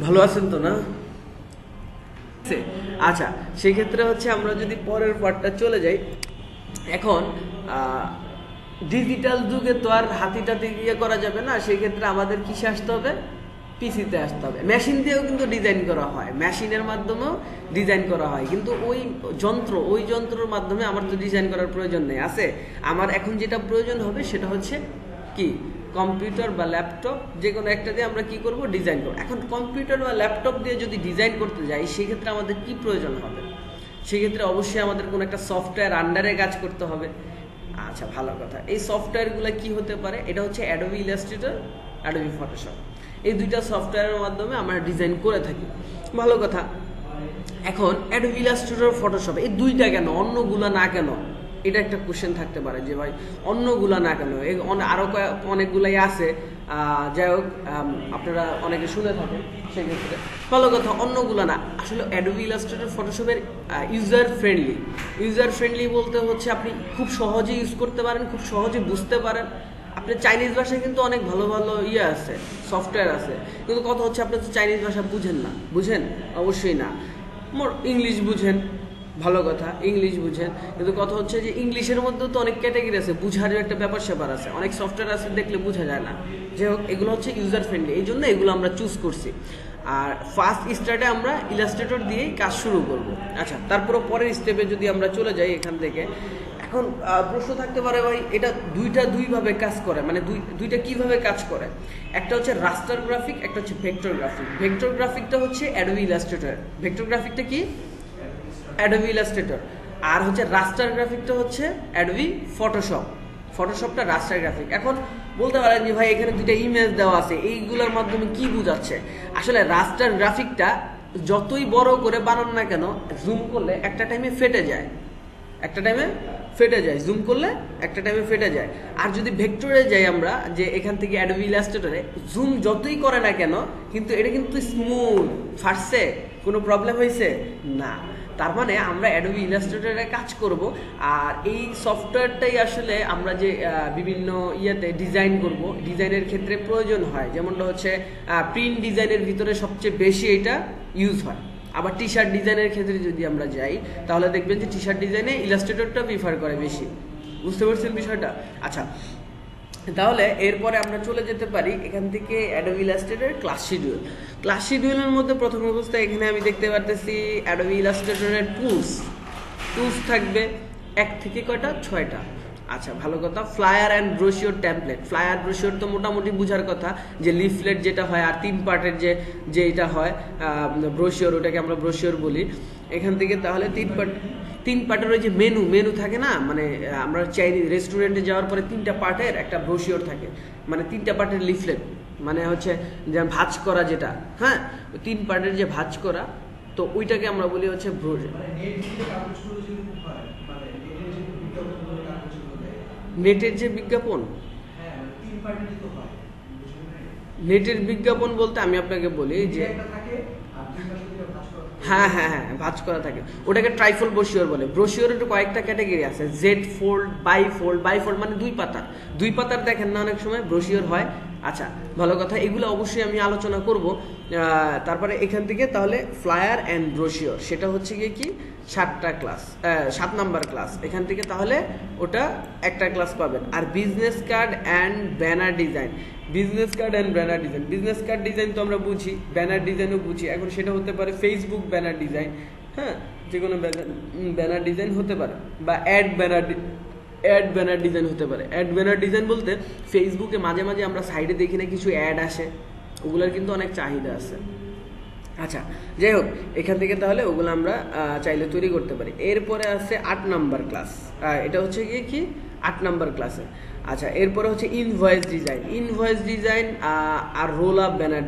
ভালো আছেন তো না? আচ্ছা, সেক্ষেত্রে হচ্ছে আমরা যদি পরের পার্টটা চলে যাই। এখন ডিজিটাল যুগে তো আর হাতিটাতে ইয়ে করা যাবে না, সেই ক্ষেত্রে আমাদের কিসে আসতে হবে? পিসিতে আসতে হবে। মেশিন দিয়েও কিন্তু ডিজাইন করা হয়, মেশিনের মাধ্যমেও ডিজাইন করা হয়, কিন্তু ওই যন্ত্রের মাধ্যমে আমার তো ডিজাইন করার প্রয়োজন নেই। আছে আমার এখন যেটা প্রয়োজন হবে সেটা হচ্ছে কি, কম্পিউটার বা ল্যাপটপ, যে কোনো একটা দিয়ে আমরা কি করব, ডিজাইন করব। এখন কম্পিউটার বা ল্যাপটপ দিয়ে যদি ডিজাইন করতে যাই, সেক্ষেত্রে আমাদের কি প্রয়োজন হবে? সেক্ষেত্রে অবশ্যই আমাদের কোনো একটা সফটওয়্যার আন্ডারে কাজ করতে হবে। আচ্ছা, ভালো কথা। এই সফটওয়্যারগুলো কি হতে পারে? এটা হচ্ছে অ্যাডোবি ইলাস্ট্রেটর, অ্যাডোবি ফটোশপ। এই দুইটা সফটওয়্যারের মাধ্যমে আমরা ডিজাইন করে থাকি। ভালো কথা। এখন অ্যাডোবি ইলাস্ট্রেটর, ফটোশপ, এই দুইটা কেন, অন্যগুলা না কেন? এটা একটা কোশ্চেন থাকতে পারে যে ভাই অন্যগুলা না কেন, আরো অনেকগুলাই আছে। যাই হোক, আপনারা অনেকে শুনে থাকেন, সেক্ষেত্রে ভালো কথা, অন্যগুলা না। আসলে অ্যাডোবি ইলাস্ট্রেটর, ফটোশপের ইউজার ফ্রেন্ডলি বলতে হচ্ছে আপনি খুব সহজে ইউজ করতে পারেন, খুব সহজে বুঝতে পারেন। আপনার চাইনিজ ভাষায় কিন্তু অনেক ভালো ভালো আছে, সফটওয়্যার আছে, কিন্তু কথা হচ্ছে আপনি তো চাইনিজ ভাষা বুঝেন না। বুঝেন? অবশ্যই না। ইংলিশ বুঝেন, ভালো কথা, ইংলিশ বুঝেন, কিন্তু কথা হচ্ছে যে ইংলিশের মধ্যেও তো অনেক ক্যাটাগরি আছে, বুঝারও একটা ব্যাপার স্যাপার আছে, অনেক সফটওয়্যার আছে দেখলে বোঝা যায় না। যাই হোক, এগুলো হচ্ছে ইউজার ফ্রেন্ডলি, এই জন্য এগুলো আমরা চুজ করছি। আর ফার্স্ট স্টার্টে আমরা ইলাস্ট্রেটর দিয়েই কাজ শুরু করব। আচ্ছা, তারপরে পরের স্টেপে যদি আমরা চলে যাই এখান থেকে, এখন প্রশ্ন থাকতে পারে ভাই এটা দুইভাবে কাজ করে, মানে দুইটা কিভাবে কাজ করে? একটা হচ্ছে রাস্টার গ্রাফিক, একটা হচ্ছে ভেক্টর গ্রাফিক। ভেক্টর গ্রাফিকটা হচ্ছে অ্যাডোবি ইলাস্ট্রেটর, ভেক্টর গ্রাফিকটা কি? Adobe Illustrator. আর হচ্ছে রাস্টার গ্রাফিকটা হচ্ছে অ্যাডোবি ফটোশপ। ফটোশপটা রাস্টার গ্রাফিক। এখন বলতে পারেন যে ভাই এখানে দুইটা ইমেজ দেওয়া আছে, এইগুলোর মাধ্যমে কি বোঝাচ্ছে? আসলে রাস্টার গ্রাফিকটা যতই বড় করে বানান না কেন, জুম করলে একটা টাইমে ফেটে যায়, জুম করলে একটা টাইমে ফেটে যায়। আর যদি ভেক্টরে যাই আমরা, যে এখান থেকে অ্যাডোবি ইলাস্ট্রেটরে জুম যতই করে না কেন, কিন্তু এটা কিন্তু স্মুথ ফাটছে, কোনো প্রবলেম হয়েছে না। তার মানে আমরা অ্যাডোবি ইলাস্ট্রেটরে কাজ করব, আর এই সফটওয়্যারটাই আসলে আমরা যে বিভিন্ন ডিজাইন করব, ডিজাইনের ক্ষেত্রে প্রয়োজন হয়। যেমনটা হচ্ছে প্রিন্ট ডিজাইনের ভিতরে সবচেয়ে বেশি এটা ইউজ হয়। আবার টি শার্ট ডিজাইনের ক্ষেত্রে যদি আমরা যাই, তাহলে দেখবেন যে টি শার্ট ডিজাইনে ইলাস্ট্রেটরটা প্রিফার করে বেশি। বুঝতে পারছেন বিষয়টা? আচ্ছা, তাহলে এরপরে আমরা চলে যেতে পারি এখান থেকে অ্যাডোবি ইলাস্ট্রেটর ক্লাস শিডিউলের মধ্যে প্রথম অবস্থায় এখানে আমি দেখতে পারতেছি অ্যাডোবি ইলাস্ট্রেটরের টুলস থাকবে 1 থেকে কয়টা? 6টা। আচ্ছা, ভালো কথা। Flyer and brochure template. Flyer brochure তো মোটামুটি বুঝার কথা, যে লিফলেট যেটা হয়, আর 3 পার্টের যে এটা হয় ব্রোশিওর, ওটাকে আমরা ব্রোশিওর বলি। এখান থেকে তাহলে 3 পার্টের ওই যে মেনু থাকে না, মানে আমরা চাইনিজ রেস্টুরেন্টে যাওয়ার পরে 3টা পার্টের একটা ব্রোশিওর থাকে, মানে 3টা পার্টের লিফলেট, মানে হচ্ছে যেমন ভাঁজ করা যেটা, হ্যাঁ, 3 পার্টের যে ভাঁজ করা, তো ওইটাকে আমরা বলি হচ্ছে ব্রোশিওর। নেটের যে বিজ্ঞাপন, নেটের বিজ্ঞাপন বলতে আমি আপনাকে বলি যে হ্যাঁ, ভাঁজ করা থাকে, ওটাকে ট্রাইফোল্ড ব্রোশিওর বলে। ব্রোশিওরের কয়েকটা ক্যাটাগরি আছে, জেড ফোল্ড, বাইফোল্ড মানে 2 পাতার দেখেন না অনেক সময় ব্রোশিওর হয়। আচ্ছা, ভালো কথা, এগুলো অবশ্যই আমি আলোচনা করব। তারপরে এখান থেকে তাহলে ফ্লায়ার অ্যান্ড ব্রোশিওর, সেটা হচ্ছে গিয়ে কি 7 নাম্বার ক্লাস। এখান থেকে তাহলে ওটা একটা ক্লাস পাবেন। আর business card and banner design, business card design তো আমরা বুঝি, ব্যানার ডিজাইনও বুঝি। এখন সেটা হতে পারে ফেসবুক ব্যানার ডিজাইন, হ্যাঁ, যে কোনো ব্যানার ডিজাইন হতে পারে, বা অ্যাড ব্যানার ডিজাইন হতে পারে। অ্যাড ব্যানার ডিজাইন বলতে ফেসবুকে মাঝে মাঝে আমরা সাইডে দেখি না কিছু অ্যাড আসে, ওগুলোর কিন্তু অনেক চাহিদা আছে। আচ্ছা, যাই হোক, এখান থেকে তাহলে ওগুলো আমরা চাইলে তৈরি করতে পারি। এরপরে আছে 8 নাম্বার ক্লাস, এটা হচ্ছে গিয়ে কি 8 নাম্বার ক্লাসে। আচ্ছা, এরপরে হচ্ছে ইনভয়েস ডিজাইন আর রোল আপ ব্যানার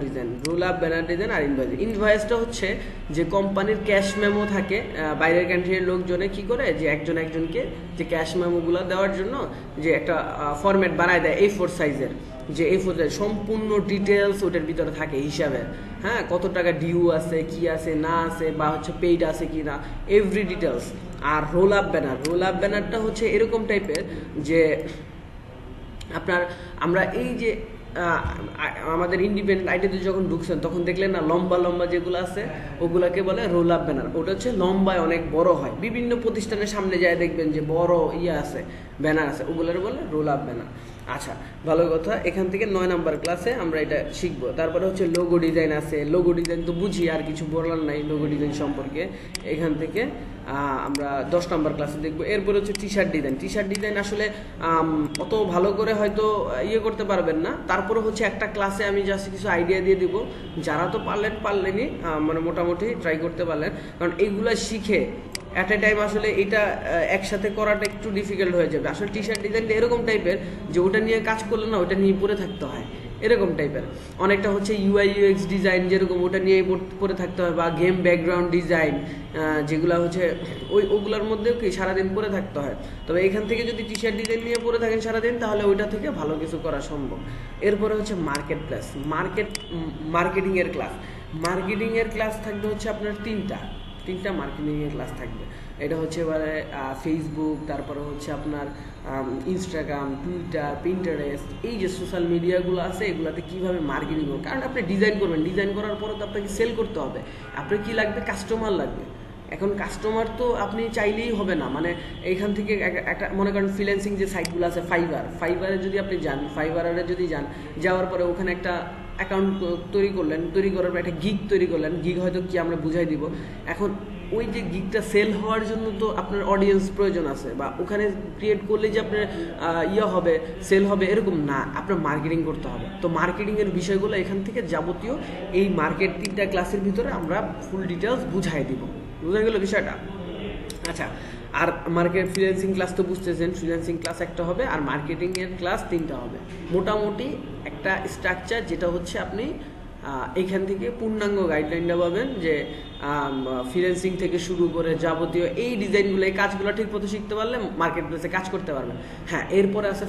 ডিজাইন আর ইনভয়েসটা হচ্ছে যে কোম্পানির ক্যাশ মেমো থাকে, বাইরের কান্ট্রির লোকজনে কি করে যে একজনকে যে ক্যাশ মেমোগুলো দেওয়ার জন্য যে একটা ফরম্যাট বানায় দেয় A4 সাইজের, যে A4 সম্পূর্ণ ডিটেলস ওটার ভিতরে থাকে হিসাবে, হ্যাঁ, কত টাকা ডিউ আছে, কি আছে না আছে, বা হচ্ছে পেইড আছে কি না, এভরি ডিটেলস আর রোল আপ ব্যানারটা হচ্ছে এরকম টাইপের যে আপনার আমরা এই যে আমাদের ইন্ডিপেন্ডেন্ট আইডিতে যখন ঢুকছেন তখন দেখলেন না লম্বা লম্বা যেগুলো আছে ওগুলাকে বলে রোল আপ ব্যানার। ওটা হচ্ছে লম্বায় অনেক বড় হয়, বিভিন্ন প্রতিষ্ঠানের সামনে যায় দেখবেন যে বড় আছে ব্যানার আছে, ওগুলোর বলে রোল আপ ব্যানার। আচ্ছা, ভালো কথা। এখান থেকে 9 নাম্বার ক্লাসে আমরা এটা শিখবো। তারপরে হচ্ছে লোগো ডিজাইন আছে। লোগো ডিজাইন তো বুঝি, আর কিছু বলার নাই লোগো ডিজাইন সম্পর্কে। এখান থেকে আমরা 10 নাম্বার ক্লাসে দেখবো। এরপরে হচ্ছে টি শার্ট ডিজাইন আসলে অত ভালো করে হয়তো করতে পারবেন না, তারপরে হচ্ছে একটা ক্লাসে আমি জাস্ট কিছু আইডিয়া দিয়ে দিব। যারা তো পারলেনই মানে মোটামুটি ট্রাই করতে পারলেন, কারণ এইগুলা শিখে অ্যাট এ টাইম আসলে এটা একসাথে করাটা একটু ডিফিকাল্ট হয়ে যাবে। আসলে টি শার্ট ডিজাইনটা এরকম টাইপের যে ওটা নিয়ে কাজ করলে না ওটা নিয়ে পড়ে থাকতে হয়, এরকম টাইপের। অনেকটা হচ্ছে UI UX ডিজাইন যেরকম ওটা নিয়ে পড়ে থাকতে হয়, বা গেম ব্যাকগ্রাউন্ড ডিজাইন যেগুলো হচ্ছে ওগুলোর মধ্যেও কি সারাদিন পড়ে থাকতে হয়। তবে এখান থেকে যদি টি শার্ট ডিজাইন নিয়ে পড়ে থাকেন সারাদিন, তাহলে ওইটা থেকে ভালো কিছু করা সম্ভব। এরপরে হচ্ছে মার্কেটিংয়ের ক্লাস থাকবে হচ্ছে আপনার তিনটা মার্কেটিংয়ের ক্লাস থাকবে। এটা হচ্ছে এবারে ফেসবুক, তারপরে হচ্ছে আপনার ইনস্টাগ্রাম, টুইটার, পিন্টারেস্ট, এই যে সোশ্যাল মিডিয়াগুলো আছে এগুলাতে কীভাবে মার্কেটিং করবেন। কারণ আপনি ডিজাইন করবেন, ডিজাইন করার পরে তো আপনাকে সেল করতে হবে। আপনার কি লাগবে? কাস্টমার লাগবে। এখন কাস্টমার তো আপনি চাইলেই হবে না, মানে এইখান থেকে একটা মনে করেন ফ্রিল্যান্সিং যে সাইটগুলো আছে, ফাইবারে যদি আপনি যান, যাওয়ার পরে ওখানে একটা অ্যাকাউন্ট তৈরি করার পর একটা গিগ তৈরি করলেন। গিগ হয়তো কি আমরা বুঝাই দিব। এখন ওই যে গিগটা সেল হওয়ার জন্য তো আপনার অডিয়েন্স প্রয়োজন আছে, বা ওখানে ক্রিয়েট করলে যে আপনার হবে, সেল হবে এরকম না, আপনার মার্কেটিং করতে হবে। তো মার্কেটিংয়ের বিষয়গুলো এখান থেকে যাবতীয় এই তিনটা ক্লাসের ভিতরে আমরা ফুল ডিটেলস বুঝাই দিব। বুঝা গেল বিষয়টা? আচ্ছা, আর ফ্রিল্যান্সিং ক্লাস তো বুঝতেছেন, ফ্রিল্যান্সিং ক্লাস একটা হবে, আর মার্কেটিংয়ের ক্লাস 3টা হবে। মোটামুটি একটা স্ট্রাকচার, যেটা হচ্ছে আপনি এইখান থেকে পূর্ণাঙ্গ গাইডলাইনটা পাবেন যে ফ্রিল্যান্সিং থেকে শুরু করে যাবতীয় এই ডিজাইনগুলো, এই কাজগুলো ঠিক মতো শিখতে পারলে মার্কেট প্লেসে কাজ করতে পারবেন। হ্যাঁ, এরপরে আছে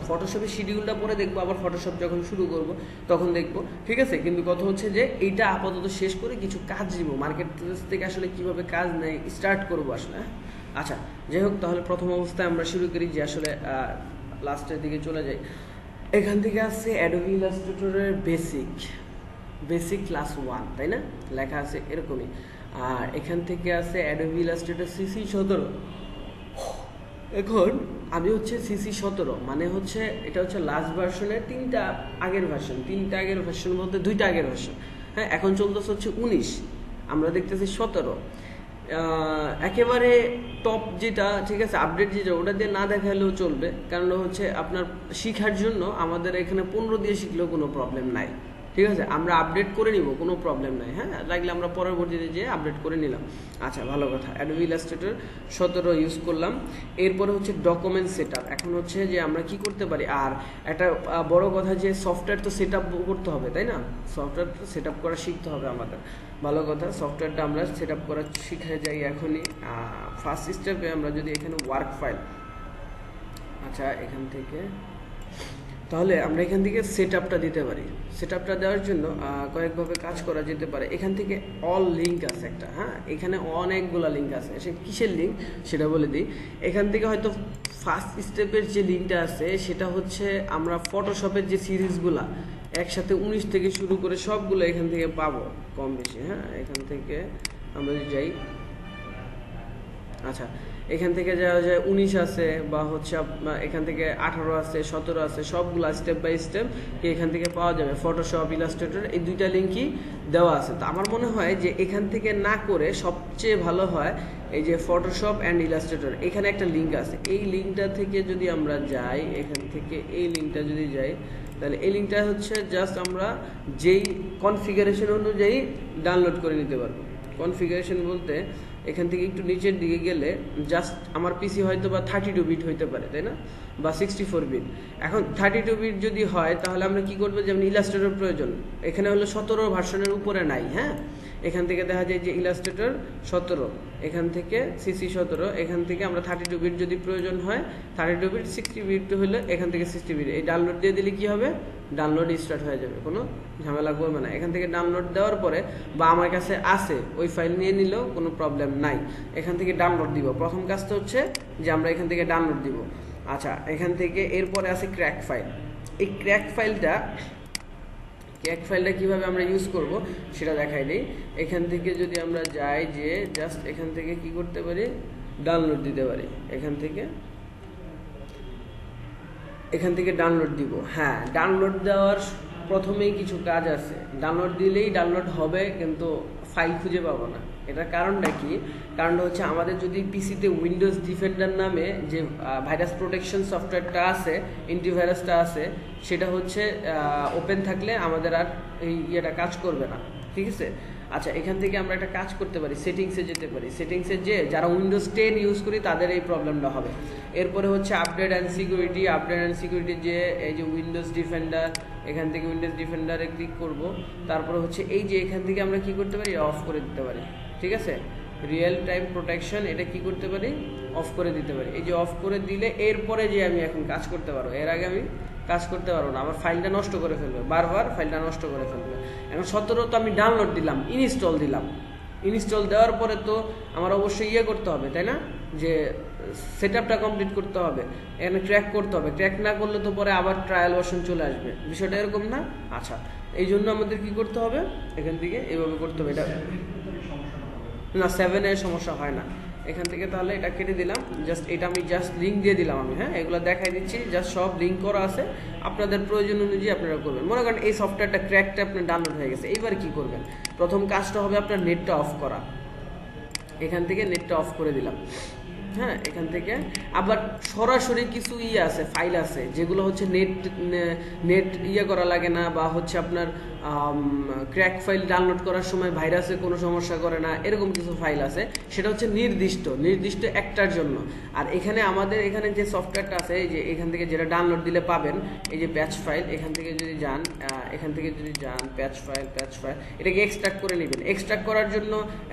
ফটোশপের শিডিউলটা পরে দেখবো, আবার ফটোশপ যখন শুরু করব তখন দেখবো, ঠিক আছে? কিন্তু কথা হচ্ছে যে এইটা আপাতত শেষ করে কিছু কাজ দিব, মার্কেট প্লেস থেকে আসলে কিভাবে কাজ নেয় স্টার্ট করবো আসলে। আচ্ছা, যাই হোক, তাহলে প্রথম অবস্থায় আমরা শুরু করি যে আসলে লাস্টের দিকে চলে যাই। এখান থেকে আসছে অ্যাডোবি ইলাস্ট্রেটরের বেসিক ক্লাস 1, তাই না? লেখা আছে এরকমই। আর এখান থেকে আছে অ্যাডোবি ইলাস্ট্রেটর CC17। এখন আমি হচ্ছে CC17, মানে হচ্ছে এটা হচ্ছে লাস্ট ভার্সনের 3টা আগের ভার্সন বলতে 2টা আগের ভার্সন। হ্যাঁ, এখন চলতেছে হচ্ছে 19, আমরা দেখতেছি 17। একেবারে টপ যেটা, ঠিক আছে, আপডেট যেটা, ওটা দিয়ে না দেখালেও চলবে। কারণ হচ্ছে আপনার শিখার জন্য আমাদের এখানে 15 দিয়ে শিখলেও কোনো প্রবলেম নাই, ঠিক আছে? আমরা আপডেট করে নিব, কোনো প্রবলেম নাই। হ্যাঁ, লাগলে আমরা পরবর্তীতে যেয়ে আপডেট করে নিলাম। আচ্ছা, ভালো কথা। অ্যাডোবি ইলাস্ট্রেটর 17 ইউজ করলাম। এরপরে হচ্ছে ডকুমেন্ট সেটআপ। এখন হচ্ছে যে আমরা কি করতে পারি, আর একটা বড় কথা যে সফটওয়্যার তো সেটআপ করতে হবে, তাই না? সফটওয়্যার তো সেটআপ করা শিখতে হবে আমাদের। ভালো কথা, সফটওয়্যারটা আমরা সেটআপ করা শিখে যাই এখনই। ফার্স্ট স্টেপে আমরা যদি এখানে ওয়ার্ক ফাইল, আচ্ছা, এখান থেকে তাহলে আমরা এখান থেকে সেটআপটা দিতে পারি। সেটআপটা দেওয়ার জন্য কয়েকভাবে কাজ করা যেতে পারে। এখান থেকে অল লিঙ্ক আছে একটা, হ্যাঁ, এখানে অনেকগুলো লিঙ্ক আছে। সে কিসের লিঙ্ক সেটা বলে দিই। এখান থেকে হয়তো ফার্স্ট স্টেপের যে লিঙ্কটা আছে সেটা হচ্ছে আমরা ফটোশপের যে সিরিজগুলা একসাথে 19 থেকে শুরু করে সবগুলো এখান থেকে পাবো কম বেশি। হ্যাঁ, এখান থেকে আমরা যাই। আচ্ছা, এখান থেকে যাওয়া যায় 19 আছে, বা হচ্ছে এখান থেকে 18 আছে, 17 আছে, সবগুলা স্টেপ বাই স্টেপ এখান থেকে পাওয়া যাবে। ফটোশপ, ইলাস্ট্রেটর, এই 2টা লিঙ্কই দেওয়া আছে। তো আমার মনে হয় যে এখান থেকে না করে সবচেয়ে ভালো হয় এই যে ফটোশপ অ্যান্ড ইলাস্ট্রেটর, এখানে একটা লিঙ্ক আছে। এই লিঙ্কটা থেকে যদি আমরা যাই, এখান থেকে এই লিঙ্কটা যদি যাই, তাহলে এই লিঙ্কটা হচ্ছে জাস্ট আমরা যেই কনফিগারেশন অনুযায়ী ডাউনলোড করে নিতে পারবো। কনফিগারেশন বলতে এখান থেকে একটু নিচের দিকে গেলে জাস্ট আমার পিসি হয়তো বা 32 বিট হইতে পারে, তাই না, বা 64 বিট। এখন 32 বিট যদি হয় তাহলে আমরা কি করবো, যেমন ইলাস্ট্রেটর প্রয়োজন, এখানে হলো 17 ভার্সনের উপরে নাই। হ্যাঁ, এখান থেকে দেখা যায় যে ইলাস্ট্রেটর 17, এখান থেকে সিসি 17, এখান থেকে আমরা 32 বিট যদি প্রয়োজন হয় 32 বিট, 60 বিট হলে এখান থেকে 60 বিট, এই ডাউনলোড দিয়ে দিলে কি হবে, ডাউনলোড স্টার্ট হয়ে যাবে, কোনো ঝামেলা করবে না। এখান থেকে ডাউনলোড দেওয়ার পরে বা আমার কাছে আছে ওই ফাইল নিয়ে নিলেও কোনো প্রবলেম নাই। এখান থেকে ডাউনলোড দিব, প্রথম কাজটা হচ্ছে যে আমরা এখান থেকে ডাউনলোড দিব। আচ্ছা, এখান থেকে এরপরে আছে ক্র্যাক ফাইল। এই ক্র্যাক ফাইলটা কিভাবে আমরা ইউজ করব সেটা দেখাই দিই। এখান থেকে যদি আমরা যাই যে জাস্ট এখান থেকে কি করতে পারি, ডাউনলোড দিতে পারি, এখান থেকে ডাউনলোড দিব। হ্যাঁ, ডাউনলোড দেওয়ার প্রথমেই কিছু কাজ আছে, ডাউনলোড দিলেই ডাউনলোড হবে কিন্তু ফাইল খুঁজে পাবো না। এটার কারণটা কি? কারণটা হচ্ছে আমাদের যদি পিসিতে উইন্ডোজ ডিফেন্ডার নামে যে ভাইরাস প্রোটেকশন সফটওয়্যারটা আছে, অ্যান্টিভাইরাসটা আছে, সেটা হচ্ছে ওপেন থাকলে আমাদের আর এই ইয়েটা কাজ করবে না, ঠিক আছে? আচ্ছা, এখান থেকে আমরা একটা কাজ করতে পারি, সেটিংসে যেতে পারি। সেটিংসে যে যারা উইন্ডোজ 10 ইউজ করি তাদের এই প্রবলেমটা হবে। এরপরে হচ্ছে আপডেট অ্যান্ড সিকিউরিটি যে এই যে উইন্ডোজ ডিফেন্ডার, এখান থেকে উইন্ডোজ ডিফেন্ডারে ক্লিক করব। তারপরে হচ্ছে এই যে এখান থেকে আমরা কি করতে পারি, অফ করে দিতে পারি, ঠিক আছে? রিয়েল টাইম প্রোটেকশন এটা কি করতে পারি, অফ করে দিতে পারি। এই যে অফ করে দিলে এরপরে যে আমি এখন কাজ করতে পারবো, এর আগে আমি কাজ করতে পারবো না, আমার ফাইলটা নষ্ট করে ফেলবে, বারবার ফাইলটা নষ্ট করে ফেলবে। এখন 17 তো আমি ডাউনলোড দিলাম, ইনস্টল দিলাম, ইনস্টল দেওয়ার পরে তো আমার অবশ্যই ইয়ে করতে হবে, তাই না, যে সেটআপটা কমপ্লিট করতে হবে, এখানে ক্র্যাক করতে হবে। ক্র্যাক না করলে তো পরে আবার ট্রায়াল ভার্সন চলে আসবে, বিষয়টা এরকম না? আচ্ছা, এই জন্য আমাদের কি করতে হবে, এখান থেকে এইভাবে করতে হবে। এটা না, 7 এর সমস্যা হয় না। এখান থেকে তাহলে এটা কেটে দিলাম, জাস্ট এটা আমি জাস্ট লিঙ্ক দিয়ে দিলাম আমি। হ্যাঁ, এগুলো দেখাই দিচ্ছি, জাস্ট সব লিঙ্ক করা আছে, আপনাদের প্রয়োজন অনুযায়ী আপনারা করবেন। মনে করেন এই সফটওয়্যারটা ক্র্যাকটা আপনার ডাউনলোড হয়ে গেছে, এইবার কি করবেন? প্রথম কাজটা হবে আপনার নেটটা অফ করা। এখান থেকে নেটটা অফ করে দিলাম। হ্যাঁ, এখান থেকে আবার সরাসরি কিছু আছে, ফাইল আছে যেগুলো হচ্ছে নেট করা লাগে না, বা হচ্ছে আপনার ক্র্যাক ফাইল ডাউনলোড করার সময় ভাইরাসে কোনো সমস্যা করে না, এরকম কিছু ফাইল আছে। সেটা হচ্ছে নির্দিষ্ট একটার জন্য। আর এখানে আমাদের এখানে যে সফটওয়্যারটা আছে, এই যে এখান থেকে যেটা ডাউনলোড দিলে পাবেন, এই যে প্যাচ ফাইল, এখান থেকে যদি যান প্যাচ ফাইল, এটাকে এক্সট্রাক্ট করে নেবেন। এক্সট্রাক্ট করার জন্য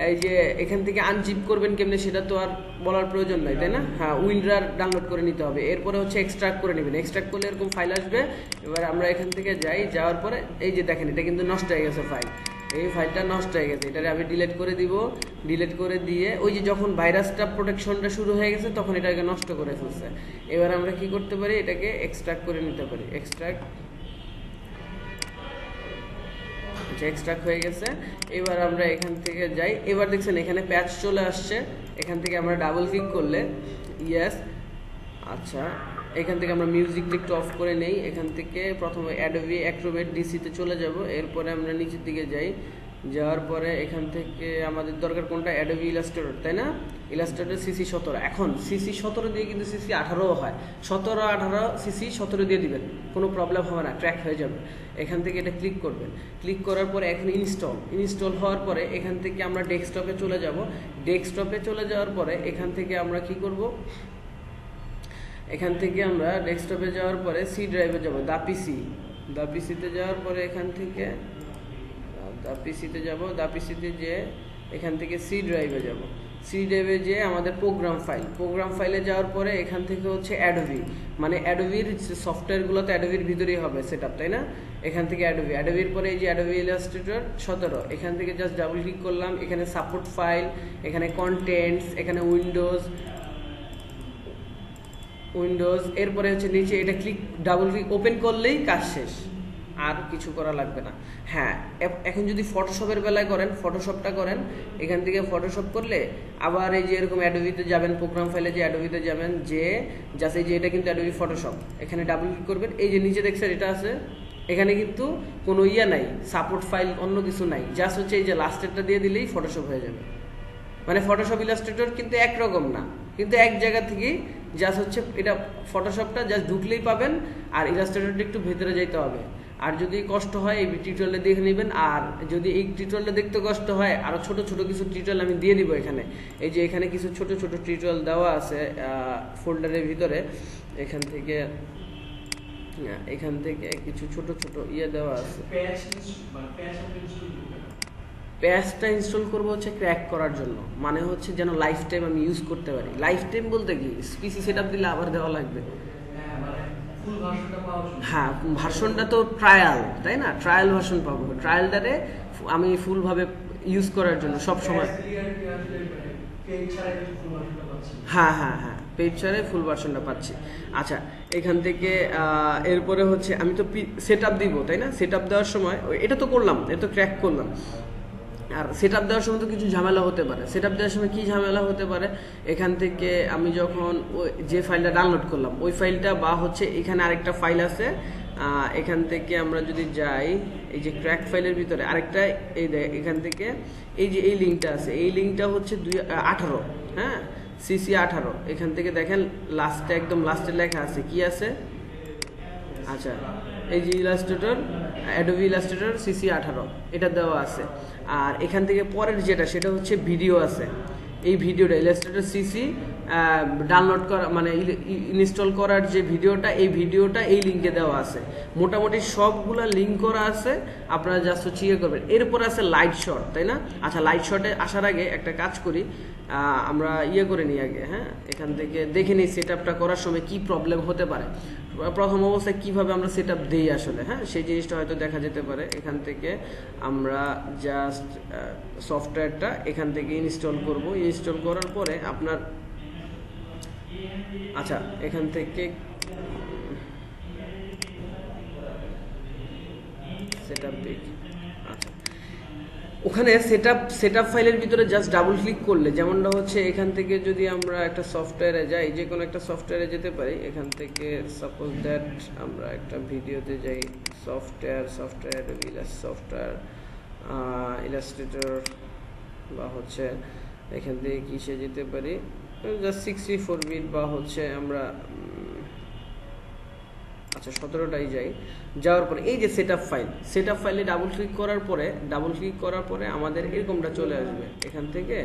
এই যে এখান থেকে আনজিপ করবেন কেমনে সেটা তো আর বলার প্রয়োজন নাই, তাই না? হ্যাঁ, উইন্ডার ডাউনলোড করে নিতে হবে। এরপরে হচ্ছে এক্সট্রাক্ট করে নেবেন, এক্সট্রাক্ট করলে এরকম ফাইল আসবে। এবার আমরা এখান থেকে যাওয়ার পরে এই যে দেখেন, এটা কিন্তু নষ্ট হয়ে গেছে ফাইল, এই ফাইলটা নষ্ট হয়ে গেছে, এটাকে আমি ডিলিট করে দিব। ডিলিট করে দিয়ে ওই যে যখন ভাইরাসটা প্রোটেকশনটা শুরু হয়ে গেছে তখন এটাকে নষ্ট করে ফেলছে। এবার আমরা কি করতে পারি, এটাকে এক্সট্রাক্ট করে নিতে পারি। এক্সট্রাক্ট হয়ে গেছে। এবার আমরা এখান থেকে যাই, এবার দেখছেন এখানে প্যাচ চলে আসছে। এখান থেকে আমরা ডাবল ক্লিক করলে ইয়েস। আচ্ছা, এখান থেকে আমরা মিউজিকটা একটু অফ করে নেই। এখান থেকে প্রথমে অ্যাডোবি অ্যাক্রোবেট ডিসিতে চলে যাব। এরপরে আমরা নিচের দিকে যাওয়ার পরে এখান থেকে আমাদের দরকার কোনটা, অ্যাডোবি ইলাস্ট্রেটর, তাই না? Illustrator CC 17। এখন সিসি 17 দিয়ে কিন্তু সিসি 18ও হয়। 17, 18, সিসি 17 দিয়ে দিবেন, কোনো প্রবলেম হবে না, ট্র্যাক হয়ে যাবে। এখান থেকে এটা ক্লিক করবেন। ক্লিক করার পরে এখন ইনস্টল হওয়ার পরে এখান থেকে আমরা ডেস্কটপে চলে যাব। ডেস্কটপে চলে যাওয়ার পরে এখান থেকে আমরা কি করব, এখান থেকে আমরা ডেস্কটপে যাওয়ার পরে সি ড্রাইভে যাব, দা পিসিতে যাওয়ার পরে এখান থেকে দা পিসিতে যে এখান থেকে সি ড্রাইভে যাব। সি ড্রাইভে যে আমাদের প্রোগ্রাম ফাইলে যাওয়ার পরে এখান থেকে হচ্ছে অ্যাডোবি, মানে অ্যাডোবির সফটওয়্যারগুলো তো অ্যাডোবির ভিতরেই হবে সেটআপ, তাই না? এখান থেকে অ্যাডোবির পরে এই যে অ্যাডোবি ইলাস্ট্রেটর 17, এখান থেকে জাস্ট ডাবল ক্লিক করলাম। এখানে সাপোর্ট ফাইল, এখানে কন্টেন্টস, এখানে উইন্ডোজ, এরপরে হচ্ছে নিচে এটা ডাবল ক্লিক ওপেন করলেই কাজ শেষ, আর কিছু করা লাগবে না। হ্যাঁ, এখন যদি ফটোশপের বেলায় করেন, ফটোশপটা করেন, এখান থেকে ফটোশপ করলে আবার এই যে এরকম অ্যাডোবিতে যাবেন, প্রোগ্রাম ফাইলে যে অ্যাডোবিতে যাবেন, যে জাস্ট এই যে এটা কিন্তু অ্যাডোবি ফটোশপ, এখানে ডাবল ক্লিক করবেন। এই যে নিচে দেখছেন এটা আছে, এখানে কিন্তু কোনো নাই, সাপোর্ট ফাইল অন্য কিছু নাই, জাস্ট হচ্ছে এই যে লাস্টেরটা দিয়ে দিলেই ফটোশপ হয়ে যাবে। মানে ফটোশপ ইলাস্ট্রেটর কিন্তু একরকম না, কিন্তু এক জায়গা থেকেই জাস্ট হচ্ছে এটা ফটোশপটা জাস্ট ঢুকলেই পাবেন, আর ইলাস্ট্রেটরটা একটু ভেতরে যেতে হবে। আর যদি কষ্ট হয় এই টিউটোরিয়ালটা দেখে নেবেন, আর যদি এই টিউটোরিয়ালটা দেখতে কষ্ট হয় আরও ছোট কিছু টিউটোরিয়াল আমি দিয়ে দিব এখানে। এই যে এখানে কিছু ছোট টিউটোরিয়াল দেওয়া আছে ফোল্ডারের ভিতরে, এখান থেকে কিছু ছোট দেওয়া আছে। প্যাচটা ইনস্টল করবো হচ্ছে ক্র্যাক করার জন্য, মানে হচ্ছে যেন লাইফ টাইম আমি ইউজ করতে পারি। লাইফ টাইম বলতে কি, পিসি সেট আপ দিলে আবার দেওয়া লাগবে। হ্যাঁ, ভার্সনটা তো ট্রায়াল, তাই না? ট্রায়াল ভার্সন পাবো, ট্রায়ালটারে আমি ফুলভাবে ইউজ করার জন্য সব সময়। হ্যাঁ হ্যাঁ হ্যাঁ, পেজ ছাড়াই ফুল ভার্সনটা পাচ্ছি। আচ্ছা, এখান থেকে এরপরে হচ্ছে আমি তো সেট আপ দিব, তাই না? সেট আপ দেওয়ার সময় এটা তো করলাম, এটা তো ক্র্যাক করলাম। আর সেট আপ দেওয়ার সময় তো কিছু ঝামেলা হতে পারে। সেট আপ দেওয়ার সময় কী ঝামেলা হতে পারে, এখান থেকে আমি যখন যে ফাইলটা ডাউনলোড করলাম ওই ফাইলটা, বা হচ্ছে এখানে আরেকটা ফাইল আছে, এখান থেকে আমরা যদি যাই এই যে ক্র্যাক ফাইলের ভিতরে আরেকটা, এই এখান থেকে এই যে এই লিঙ্কটা আছে, এই লিঙ্কটা হচ্ছে 2018, হ্যাঁ, CC 18। এখান থেকে দেখেন লাস্টে, একদম লাস্টে লেখা আছে কি আছে, আচ্ছা এই যে ইলাস্ট্রেটর, অ্যাডোবি ইলাস্ট্রেটর CC 18 এটা দেওয়া আছে। আর এখান থেকে পরের যেটা, সেটা হচ্ছে ভিডিও আছে। এই ভিডিওটা ইলাস্ট্রেটর CC ডাউনলোড করা মানে ইনস্টল করার যে ভিডিওটা, এই ভিডিওটা এই লিঙ্কে দেওয়া আছে। মোটামুটি সবগুলা লিঙ্ক করা আছে, আপনারা জাস্ট হচ্ছে ইয়ে করবেন। এরপর আছে লাইট শট, তাই না? আচ্ছা, লাইট শটে আসার আগে একটা কাজ করি, আমরা ইয়ে করে নিই আগে, হ্যাঁ, এখান থেকে দেখে নিই সেট আপটা করার সময় কি প্রবলেম হতে পারে, প্রথম অবস্থায় কিভাবে আমরা সেট আপ দিই আসলে, হ্যাঁ, সেই জিনিসটা হয়তো দেখা যেতে পারে। এখান থেকে আমরা জাস্ট সফটওয়্যারটা এখান থেকে ইনস্টল করব। ইনস্টল করার পরে আপনার, আচ্ছা এখান থেকে সেট আপ দিই, আচ্ছা ওখানে সেট আপ ফাইলের ভিতরে জাস্ট ডাবল ক্লিক করলে, যেমনটা হচ্ছে এখান থেকে যদি আমরা একটা সফটওয়্যারে যাই, যে কোনো একটা সফটওয়্যারে যেতে পারি, এখান থেকে সাপোজ দ্যাট আমরা একটা ভিডিওতে যাই, সফটওয়্যার ইলাস্ট্রেটর, বা হচ্ছে এখান থেকে কিসে যেতে পারি, জাস্ট 64 বিট, বা হচ্ছে আমরা আচ্ছা 17টাই যাই। যাওয়ার পরে এই যে সেট আপ ফাইলে ডাবল ক্লিক করার পরে আমাদের এরকমটা চলে আসবে। এখান থেকে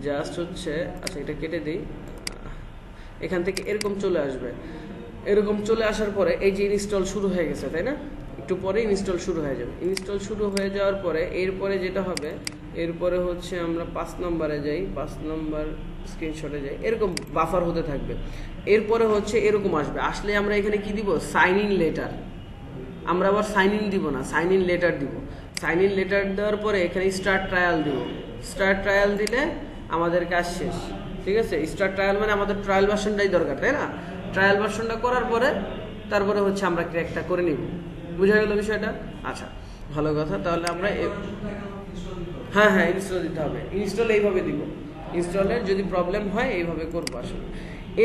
জাস্ট হচ্ছে, আচ্ছা এটা কেটে দিই, এখান থেকে এরকম চলে আসবে। এরকম চলে আসার পরে এই যে ইনস্টল শুরু হয়ে গেছে, তাই না? একটু পরে ইনস্টল শুরু হয়ে যাবে। ইনস্টল শুরু হয়ে যাওয়ার পরে এরপরে যেটা হবে, এরপরে হচ্ছে আমরা 5 নম্বরে যাই, 5 নম্বর স্ক্রিনশটে যাই, এরকম বাফার হতে থাকবে। এরপরে হচ্ছে এরকম আসলে আমরা এখানে কি দিব, সাইন ইন লেটার। আমরা আবার সাইন ইন দিব না, সাইন ইন লেটার দিব। সাইন ইন লেটার দেওয়ার পরে এখানে স্টার্ট ট্রায়াল দিব। স্টার্ট ট্রায়াল দিলে আমাদের কাজ শেষ, ঠিক আছে? স্টার্ট ট্রায়াল মানে আমাদের ট্রায়াল ভার্সনটাই দরকার, তাই না? ট্রায়াল ভার্সনটা করার পরে তারপরে হচ্ছে আমরা ক্র্যাকটা করে নিব। বুঝা গেল বিষয়টা? আচ্ছা, ভালো কথা। তাহলে আমরা হ্যাঁ হ্যাঁ, ইনস্টল দিতে হবে। ইনস্টল এইভাবে দিব, ইনস্টলের যদি প্রবলেম হয় এইভাবে করবো আসলে।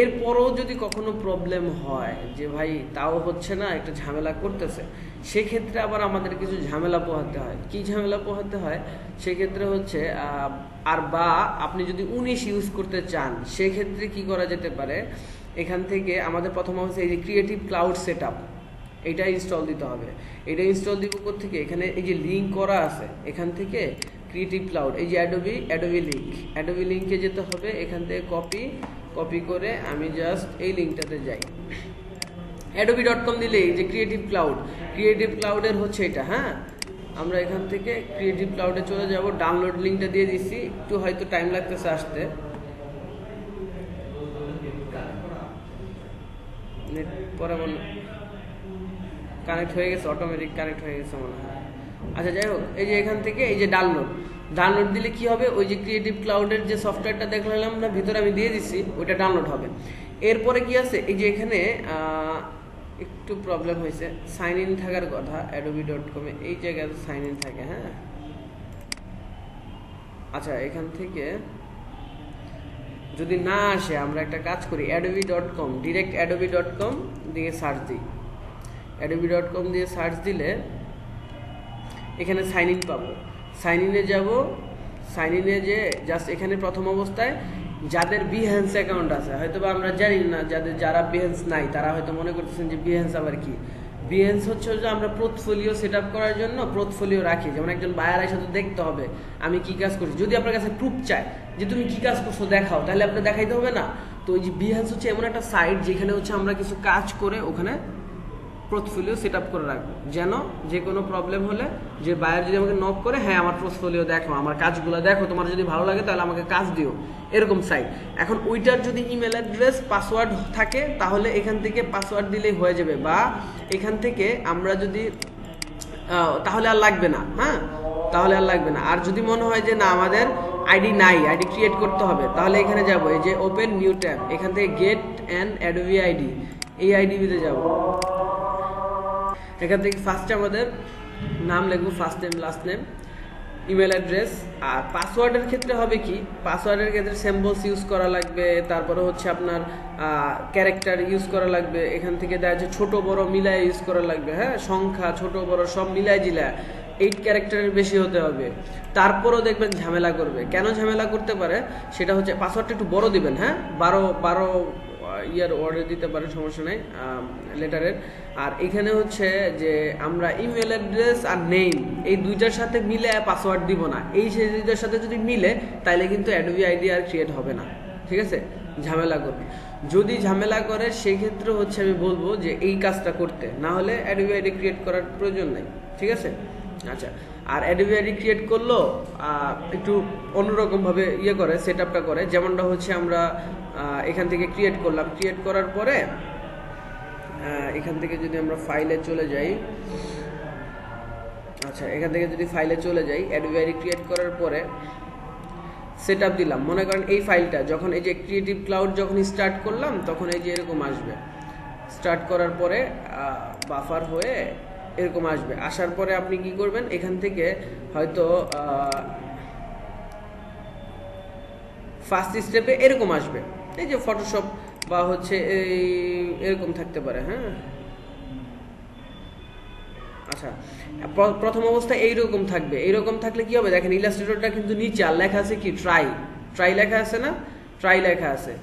এরপরও যদি কখনো প্রবলেম হয় যে ভাই তাও হচ্ছে না, একটা ঝামেলা করতেছে, সেক্ষেত্রে আবার আমাদের কিছু ঝামেলা পোহাতে হয়। কি ঝামেলা পোহাতে হয়? সেক্ষেত্রে হচ্ছে বা আপনি যদি 19 ইউজ করতে চান, সেক্ষেত্রে কি করা যেতে পারে, এখান থেকে আমাদের প্রথম অবস্থায় এই যে ক্রিয়েটিভ ক্লাউড সেট আপ, এটা ইনস্টল দিতে হবে। এটা ইনস্টল দিব কোত্থেকে, এখানে এই যে লিঙ্ক করা আছে, এখান থেকে ক্রিয়েটিভ ক্লাউড, এই যে অ্যাডোবি লিঙ্কে যেতে হবে। এখান থেকে কপি করে আমি জাস্ট এই লিঙ্কটাতে যাই, adobe.com দিলেই যে ক্রিয়েটিভ ক্লাউডের হচ্ছে এটা, হ্যাঁ। আমরা এখান থেকে ক্রিয়েটিভ ক্লাউডে চলে যাব, ডাউনলোড লিঙ্কটা দিয়ে দিচ্ছি, একটু হয়তো টাইম লাগতেছে আসতে, নেট পরে কানেক্ট হয়ে গেছে, অটোমেটিক কানেক্ট হয়ে গেছে মনে হয়। আচ্ছা যাই হোক, এই যে এখান থেকে এই যে ডাউনলোড দিলে কি হবে, ওই যে ক্রিয়েটিভ ক্লাউডের যে সফটওয়্যারটা দেখলাম না ভিতরে আমি দিয়ে দিচ্ছি, ওইটা ডাউনলোড হবে। এরপরে কি আছে, এই যে এখানে একটু প্রবলেম হয়েছে, সাইন ইন থাকার কথা adobe.com এ, এই জায়গায় সাইন ইন থাকে, হ্যাঁ। আচ্ছা, এখান থেকে যদি না আসে, আমরা একটা কাজ করি, adobe.com, ডিরেক্ট adobe.com দিয়ে সার্চ দিই। adobe.com দিয়ে সার্চ দিলে এখানে সাইন ইন পাবো। সাইন ইনে যাব, সাইন ইনে যে জাস্ট এখানে প্রথম অবস্থায় যাদের বিহেন্স অ্যাকাউন্ট আছে, হয়তো বা আমরা জানি না, যারা বিহেন্স নাই তারা হয়তো মনে করতেছেন যে বিহেন্স আবার কি। বিহেন্স হচ্ছে যে আমরা পোর্টফোলিও সেট আপ করার জন্য পোর্টফোলিও রাখি, যেমন একজন বায়ার এসে তো দেখতে হবে আমি কি কাজ করছি। যদি আপনার কাছে প্রুফ চায় যে তুমি কি কাজ করছো দেখাও, তাহলে আপনার দেখাইতে হবে না। তো ওই যে বিহেন্স হচ্ছে এমন একটা সাইট যেখানে হচ্ছে আমরা কিছু কাজ করে ওখানে পোর্টফোলিও সেট আপ করে রাখবো, যেন যে কোনো প্রবলেম হলে যে বায়ার যদি আমাকে নক করে, হ্যাঁ আমার পোর্টফোলিও দেখো, আমার কাজগুলো দেখো, তোমার যদি ভালো লাগে তাহলে আমাকে কাজ দিও, এরকম সাইট। এখন ওইটার যদি ইমেল অ্যাড্রেস পাসওয়ার্ড থাকে তাহলে এখান থেকে পাসওয়ার্ড দিলেই হয়ে যাবে, বা এখান থেকে আমরা যদি তাহলে আর লাগবে না, হ্যাঁ তাহলে আর লাগবে না। আর যদি মনে হয় যে না আমাদের আইডি নাই, আইডি ক্রিয়েট করতে হবে, তাহলে এখানে যাবো, এই যে ওপেন নিউ ট্যাব, এখান থেকে গেট অ্যান অ্যাডোবি আইডি, এই আইডিতে যাব। এখান থেকে ফার্স্টে আমাদের নাম লিখবো, first name last name, email address. আর পাসওয়ার্ডের ক্ষেত্রে হবে কি, পাসওয়ার্ডের ক্ষেত্রে সিম্বলস ইউজ করা লাগবে, তারপরে হচ্ছে আপনার ক্যারেক্টার ইউজ করা লাগবে, এখান থেকে দেখা যাচ্ছে ছোটো বড়ো মিলায় ইউজ করা লাগবে, হ্যাঁ সংখ্যা ছোটো বড়ো সব মিলায় জিলায় 8 ক্যারেক্টারের বেশি হতে হবে। তারপরও দেখবেন ঝামেলা করবে, কেন ঝামেলা করতে পারে সেটা হচ্ছে পাসওয়ার্ডটা একটু বড় দিবেন, হ্যাঁ 12 ইয়ার ওয়ার্ডে দিতে পারে, সমস্যা নেই, লেটারের। আর এখানে হচ্ছে যে আমরা ইমেল অ্যাড্রেস আর নেম এই দুইটার সাথে মিলে পাসওয়ার্ড দিব না, এই দুইটার সাথে যদি মিলে তাহলে কিন্তু অ্যাডোবি আইডি আর ক্রিয়েট হবে না, ঠিক আছে, ঝামেলা করবে। যদি ঝামেলা করে সেই ক্ষেত্রে হচ্ছে আমি বলবো যে এই কাজটা করতে, না হলে অ্যাডোবি আইডি ক্রিয়েট করার প্রয়োজন নাই, ঠিক আছে। আচ্ছা, আর অ্যাডোবি আইডি ক্রিয়েট করলো একটু অন্যরকমভাবে করে সেট আপটা করে, যেমনটা হচ্ছে আমরা এখান থেকে ক্রিয়েট করলাম, ক্রিয়েট করার পরে এখান থেকে যদি আমরা ফাইলে চলে যাই, আচ্ছা এখান থেকে যদি ফাইলে চলে যাই, অ্যাডোবি আইডি ক্রিয়েট করার পরে সেট আপ দিলাম, মনে করেন এই ফাইলটা যখন এই যে ক্রিয়েটিভ ক্লাউড যখন স্টার্ট করলাম তখন এই যে এরকম আসবে, স্টার্ট করার পরে বাফার হয়ে এরকম আসবে, আসার পরে আপনি কি করবেন, এখান থেকে হয়তো ফার্স্ট স্টেপে এরকম আসবে, এই যে ফটোশপ বা হচ্ছে এরকম থাকতে পারে, হ্যাঁ আচ্ছা প্রথম অবস্থায় এইরকম থাকবে, এইরকম থাকলে কি হবে দেখেন, ইলাস্ট্রেটরটা কিন্তু নিচে আর লেখা আছে কি ট্রাই লেখা আছে না, ট্রাই লেখা আছে।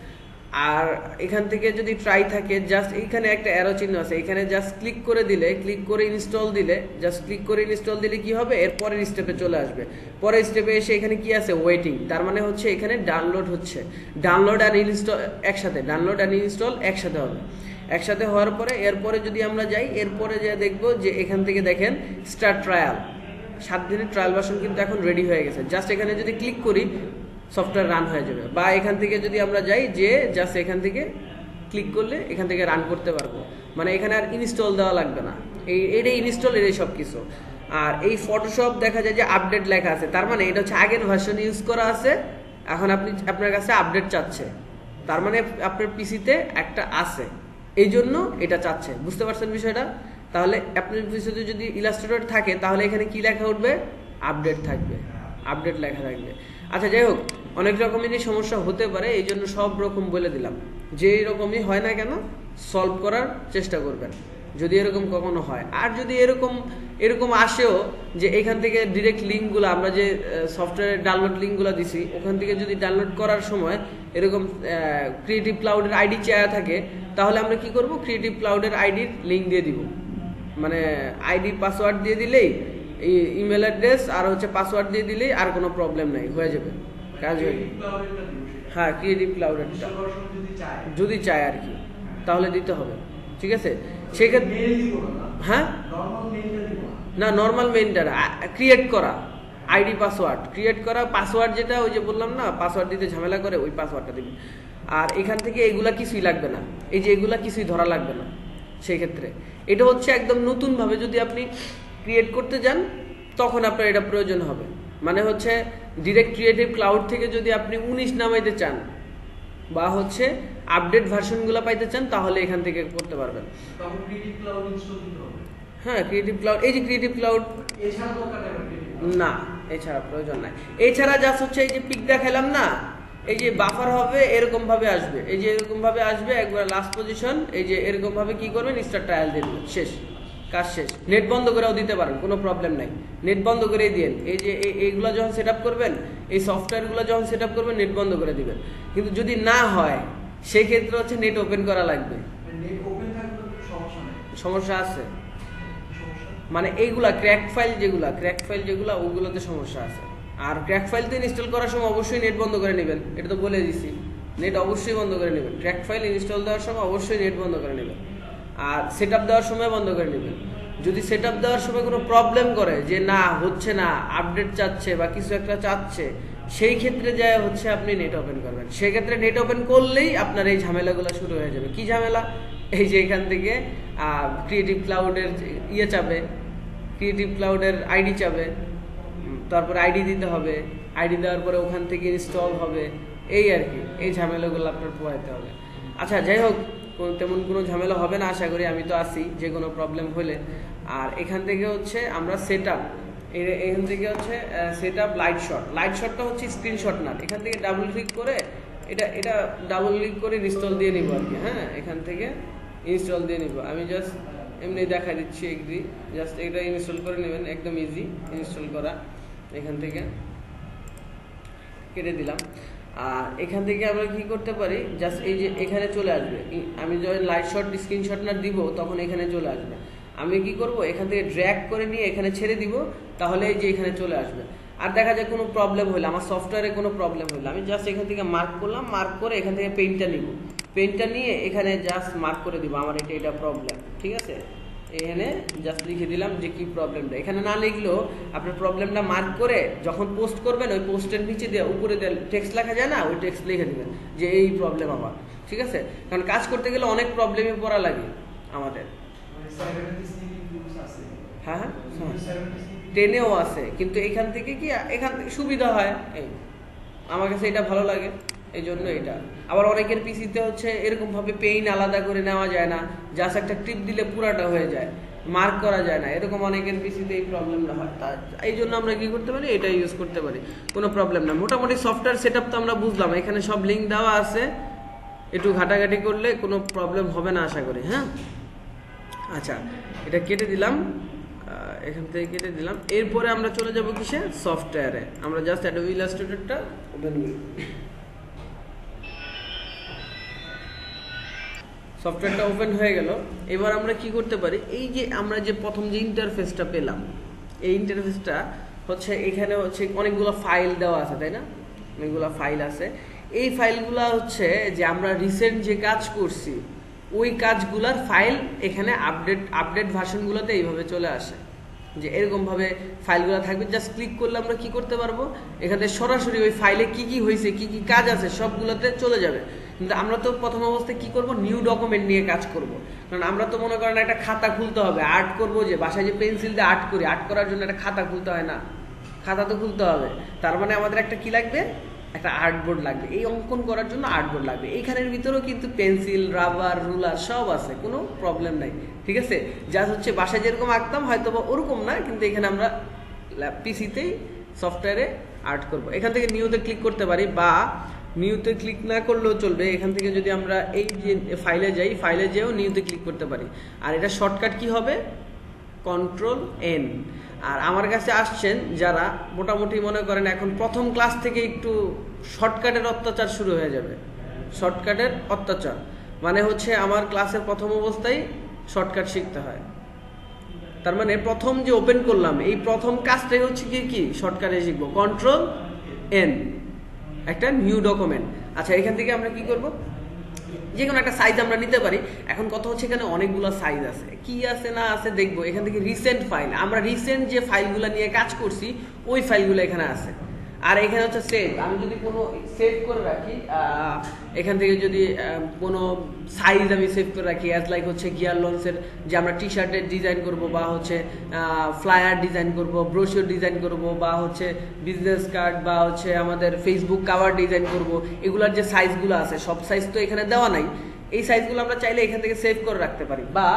আর এখান থেকে যদি ট্রাই থাকে, জাস্ট এইখানে একটা অ্যারো চিহ্ন আছে, এখানে জাস্ট ক্লিক করে দিলে, ক্লিক করে ইনস্টল দিলে, জাস্ট ক্লিক করে ইনস্টল দিলে কি হবে, এর পরের স্টেপে চলে আসবে, পরের স্টেপে এসে এখানে কি আছে ওয়েটিং, তার মানে হচ্ছে এখানে ডাউনলোড হচ্ছে, ডাউনলোড আর ইনস্টল একসাথে, ডাউনলোড আর ইনস্টল একসাথে হবে। একসাথে হওয়ার পরে এরপরে যদি আমরা যাই, এরপরে যে দেখবো যে এখান থেকে দেখেন স্টার্ট ট্রায়াল, 7 দিনের ট্রায়াল ভার্সন কিন্তু এখন রেডি হয়ে গেছে, জাস্ট এখানে যদি ক্লিক করি সফটওয়্যার রান হয়ে যাবে। বা এখান থেকে যদি আমরা যাই যে জাস্ট এখান থেকে ক্লিক করলে এখান থেকে রান করতে পারবো, মানে এখানে আর ইনস্টল দেওয়া লাগবে না, এটাই ইনস্টল, এটাই সব কিছু। আর এই ফটোশপ দেখা যায় যে আপডেট লেখা আছে, তার মানে এটা হচ্ছে আগের ভার্সন ইউজ করা আছে, এখন আপনার কাছে আপডেট চাচ্ছে, তার মানে আপনার পিসিতে একটা আছে, এই জন্য এটা চাচ্ছে, বুঝতে পারছেন বিষয়টা। তাহলে আপনার পিসিতে যদি ইলাস্ট্রেটর থাকে তাহলে এখানে কি লেখা উঠবে, আপডেট থাকবে, আপডেট লেখা থাকবে। আচ্ছা যাই হোক, অনেক রকমেরই সমস্যা হতে পারে, এই জন্য সব রকম বলে দিলাম, যে রকমই হয় না কেন সলভ করার চেষ্টা করবেন যদি এরকম কখনো হয়। আর যদি এরকম আসেও যে এখান থেকে ডিরেক্ট লিঙ্কগুলো আমরা যে সফটওয়্যারের ডাউনলোড লিঙ্কগুলো দিছি ওখান থেকে যদি ডাউনলোড করার সময় এরকম ক্রিয়েটিভ ক্লাউডের আইডি চাওয়া থাকে, তাহলে আমরা কি করব, ক্রিয়েটিভ ক্লাউডের আইডির লিঙ্ক দিয়ে দিব, মানে আইডি পাসওয়ার্ড দিয়ে দিলেই, ইমেল অ্যাড্রেস আর হচ্ছে পাসওয়ার্ড দিয়ে দিলেই আর কোনো প্রবলেম নাই, হয়ে যাবে কাজ হয়ে যাবে। হ্যাঁ ক্রিয়েটিভ ক্লাউডেরটা যদি চায় আর কি, তাহলে দিতে হবে, ঠিক আছে। সেক্ষেত্রে হ্যাঁ না, নর্মাল মেইনটা ক্রিয়েট করা, আইডি পাসওয়ার্ড ক্রিয়েট করা, পাসওয়ার্ড যেটা ওই যে বললাম না পাসওয়ার্ড দিতে ঝামেলা করে, ওই পাসওয়ার্ডটা দিবেন। আর এখান থেকে এগুলা কিছুই লাগবে না, এই যে এগুলা কিছুই ধরা লাগবে না। সেই ক্ষেত্রে এটা হচ্ছে একদম নতুনভাবে যদি আপনি ক্রিয়েট করতে যান তখন আপনার এটা প্রয়োজন হবে, মানে হচ্ছে ডিরেক্ট ক্রিয়েটিভ ক্লাউড থেকে যদি আপনি 19 নামাইতে চান বা হচ্ছে আপডেট ভার্সনগুলো পাইতে চান তাহলে এখান থেকে করতে পারবেন। হ্যাঁ ক্রিয়েটিভ ক্লাউড, এই যে ক্রিয়েটিভ ক্লাউড না, এছাড়া প্রয়োজন নাই। এছাড়া জাস্ট হচ্ছে এই যে পিক দেখালাম না, এই যে বাফার হবে এরকম ভাবে আসবে, এই যে এরকম ভাবে আসবে একবার লাস্ট পজিশন, এই যে এরকম ভাবে কি করবেন, স্টার্ট ট্রায়াল দিয়ে দিবেন, শেষ, কাজ শেষ। নেট বন্ধ করেও দিতে পারেন, কোনো প্রবলেম নাই, নেট বন্ধ করেই দিন। এই যে এইগুলো যখন সেট আপ করবেন, এই সফটওয়্যারগুলো যখন সেট আপ করবেন নেট বন্ধ করে দিবেন। কিন্তু যদি না হয় সেই ক্ষেত্রে হচ্ছে নেট ওপেন করা লাগবে। সমস্যা আছে, মানে এইগুলা ক্র্যাক ফাইল যেগুলা ওগুলোতে সমস্যা আছে। আর ক্র্যাক ফাইল তো ইনস্টল করার সময় অবশ্যই নেট বন্ধ করে নেবেন, এটা তো বলে দিছি, নেট অবশ্যই বন্ধ করে নেবেন। ক্র্যাক ফাইল ইনস্টল দেওয়ার সময় অবশ্যই নেট বন্ধ করে নেবেন। আর সেট আপ দেওয়ার সময় বন্ধ করে নেবেন। যদি সেট আপ দেওয়ার সময় কোনো প্রবলেম করে যে না হচ্ছে না, আপডেট চাচ্ছে বা কিছু একটা চাচ্ছে, সেই ক্ষেত্রে যায় হচ্ছে আপনি নেট ওপেন করবেন। সেক্ষেত্রে নেট ওপেন করলেই আপনার এই ঝামেলাগুলো শুরু হয়ে যাবে। কি ঝামেলা? এই যে এখান থেকে ক্রিয়েটিভ ক্লাউডের ইয়ে চাবে, ক্রিয়েটিভ ক্লাউডের আইডি চাবে, তারপরে আইডি দিতে হবে, আইডি দেওয়ার পরে ওখান থেকে ইনস্টল হবে, এই আর কি, এই ঝামেলাগুলো আপনার পোহাইতে হবে। আচ্ছা যাই হোক, তেমন কোনো ঝামেলা হবে না আশা করি, আমি তো আছি যে কোনো প্রবলেম হলে। আর এখান থেকে হচ্ছে আমরা সেট আপ, এখান থেকে হচ্ছে set up light shot. Light শটটা হচ্ছে স্ক্রিনশট না, এখান থেকে ডাবল ক্লিক করে এটা ডাবল ক্লিক করে ইনস্টল দিয়ে নিব আর কি। হ্যাঁ, এখান থেকে ইনস্টল দিয়ে নিব। আমি জাস্ট এমনি দেখা দিচ্ছি, এগ্রি, জাস্ট এটা ইনস্টল করে নেবেন, একদম ইজি ইনস্টল করা। এখান থেকে কেটে দিলাম। আর এখান থেকে আমরা কি করতে পারি, জাস্ট এই যে এখানে চলে আসবে, আমি যখন লাইট শট স্ক্রিনশট না দিব তখন এখানে চলে আসবে। আমি কি করব, এখান থেকে ড্র্যাগ করে নিয়ে এখানে ছেড়ে দিব, তাহলে এই যে এখানে চলে আসবে। আর দেখা যায় কোনো প্রবলেম হলে, আমার সফটওয়্যারে কোনো প্রবলেম হলে আমি জাস্ট এখান থেকে মার্ক করলাম, মার্ক করে এখান থেকে পেইন্টটা নিব, পেইন্টটা নিয়ে এখানে জাস্ট মার্ক করে দিব আমার এটা প্রবলেম, ঠিক আছে। এখানে জাস্ট লিখে দিলাম যে কি প্রবলেমটা। এখানে না লিখলেও আপনার প্রবলেমটা মার্ক করে যখন পোস্ট করবেন ওই পোস্টের নিচে দিয়ে উপরে দিয়ে টেক্সট লেখা যায় না, ওই টেক্সট লিখে দিবেন যে এই প্রবলেম আমার, ঠিক আছে। কারণ কাজ করতে গেলে অনেক প্রবলেমে পড়া লাগে আমাদের। হ্যাঁ হ্যাঁ, টেনেও আছে, কিন্তু এখান থেকে কি, এখান থেকে সুবিধা হয়, এই আমার কাছে এটা ভালো লাগে, এই জন্য এটা। আবার অনেকের পিসিতে হচ্ছে এরকম ভাবে পেইন আলাদা করে নেওয়া যায় না, জাস্ট একটা টিপ দিলে পুরাটা হয়ে যায়, মার্ক করা যায় না, এরকম অনেকের পিসিতে এই প্রবলেমটা হয়। এই জন্য আমরা কি করতে পারি, এটা ইউজ করতে পারি, কোনো প্রবলেম না। মোটামুটি সফটওয়্যার সেট আপ তো আমরা বুঝলাম, এখানে সব লিঙ্ক দেওয়া আছে, একটু ঘাটাঘাটি করলে কোনো প্রবলেম হবে না আশা করি। হ্যাঁ, আচ্ছা, এটা কেটে দিলাম, এখান থেকে কেটে দিলাম। এরপরে আমরা চলে যাব কিসে, সফটওয়্যারে। আমরা জাস্ট অ্যাডোবি ইলাস্ট্রেটরটা ওপেন করি, সফটওয়্যারটা ওপেন হয়ে গেল। এবার আমরা কি করতে পারি, এই যে আমরা যে প্রথম যে ইন্টারফেসটা পেলাম, এই ইন্টারফেসটা হচ্ছে এখানে হচ্ছে অনেকগুলো ফাইল দেওয়া আছে, তাই না, অনেকগুলো ফাইল আছে। এই ফাইলগুলো হচ্ছে যে আমরা রিসেন্ট যে কাজ করছি ওই কাজগুলার ফাইল এখানে আপডেট ভার্সনগুলোতে এইভাবে চলে আসে, যে এরকমভাবে ফাইলগুলো থাকবে। জাস্ট ক্লিক করলে আমরা কি করতে পারবো, এখানে সরাসরি ওই ফাইলে কি কি হয়েছে, কি কি কাজ আছে সবগুলোতে চলে যাবে। কিন্তু আমরা তো প্রথম অবস্থায় কি করব, নিউ ডকুমেন্ট নিয়ে কাজ করব। কারণ আমরা তো মনে করেন একটা খাতা খুলতে হবে, আর্ট করব, যে বাসায় যে পেন্সিল দিয়ে আর্ট করি, আর্ট করার জন্য একটা খাতা খুলতে হয় না, খাতা তো খুলতে হবে। তার মানে আমাদের একটা কি লাগবে, একটা আর্টবোর্ড লাগবে, এই অঙ্কন করার জন্য আর্টবোর্ড লাগবে। এইখানের ভিতরেও কিন্তু পেন্সিল, রাবার, রুলার সব আছে, কোনো প্রবলেম নাই, ঠিক আছে। যা হচ্ছে বাসায় যেরকম আঁকতাম হয়তো বা ওরকম না, কিন্তু এখানে আমরা পিসিতেই সফটওয়্যারে আর্ট করব। এখান থেকে নিউতে ক্লিক করতে পারি, বা নিউতে ক্লিক না করলেও চলবে। এখান থেকে যদি আমরা এই যে ফাইলে যাই, ফাইলে যেও নিউতে ক্লিক করতে পারি। আর এটা শর্টকাট কি হবে, Ctrl+N। আর আমার কাছে আসছেন যারা মোটামুটি মনে করেন এখন প্রথম ক্লাস থেকে একটু শর্টকাটের অত্যাচার শুরু হয়ে যাবে। শর্টকাটের অত্যাচার মানে হচ্ছে আমার ক্লাসের প্রথম অবস্থায় শর্টকাট শিখতে হয়। তার মানে প্রথম যে ওপেন করলাম এই প্রথম কাজটাই হচ্ছে কি শর্টকাটে শিখবো, Ctrl+N, একটা নিউ ডকুমেন্ট। আচ্ছা, এখান থেকে আমরা কি করব, যে কোনো একটা সাইজ আমরা নিতে পারি। এখন কথা হচ্ছে এখানে অনেকগুলো সাইজ আছে, কি আছে না আছে দেখবো। এখান থেকে রিসেন্ট ফাইল, আমরা রিসেন্ট যে ফাইলগুলো নিয়ে কাজ করছি ওই ফাইলগুলো এখানে আছে। আর এখানে হচ্ছে সেভ, আমি যদি কোনো সেভ করে রাখি, এখান থেকে যদি কোনো সাইজ আমি সেভ করে রাখি, অ্যাজ লাইক হচ্ছে গিয়ার লঞ্চের যে আমরা টি শার্টের ডিজাইন করব, বা হচ্ছে ফ্লায়ার ডিজাইন করব, ব্রোশিওর ডিজাইন করব, বা হচ্ছে বিজনেস কার্ড, বা হচ্ছে আমাদের ফেসবুক কাভার ডিজাইন করব, এগুলার যে সাইজগুলো আছে সব সাইজ তো এখানে দেওয়া নাই। এই সাইজগুলো আমরা চাইলে এখান থেকে সেভ করে রাখতে পারি। বা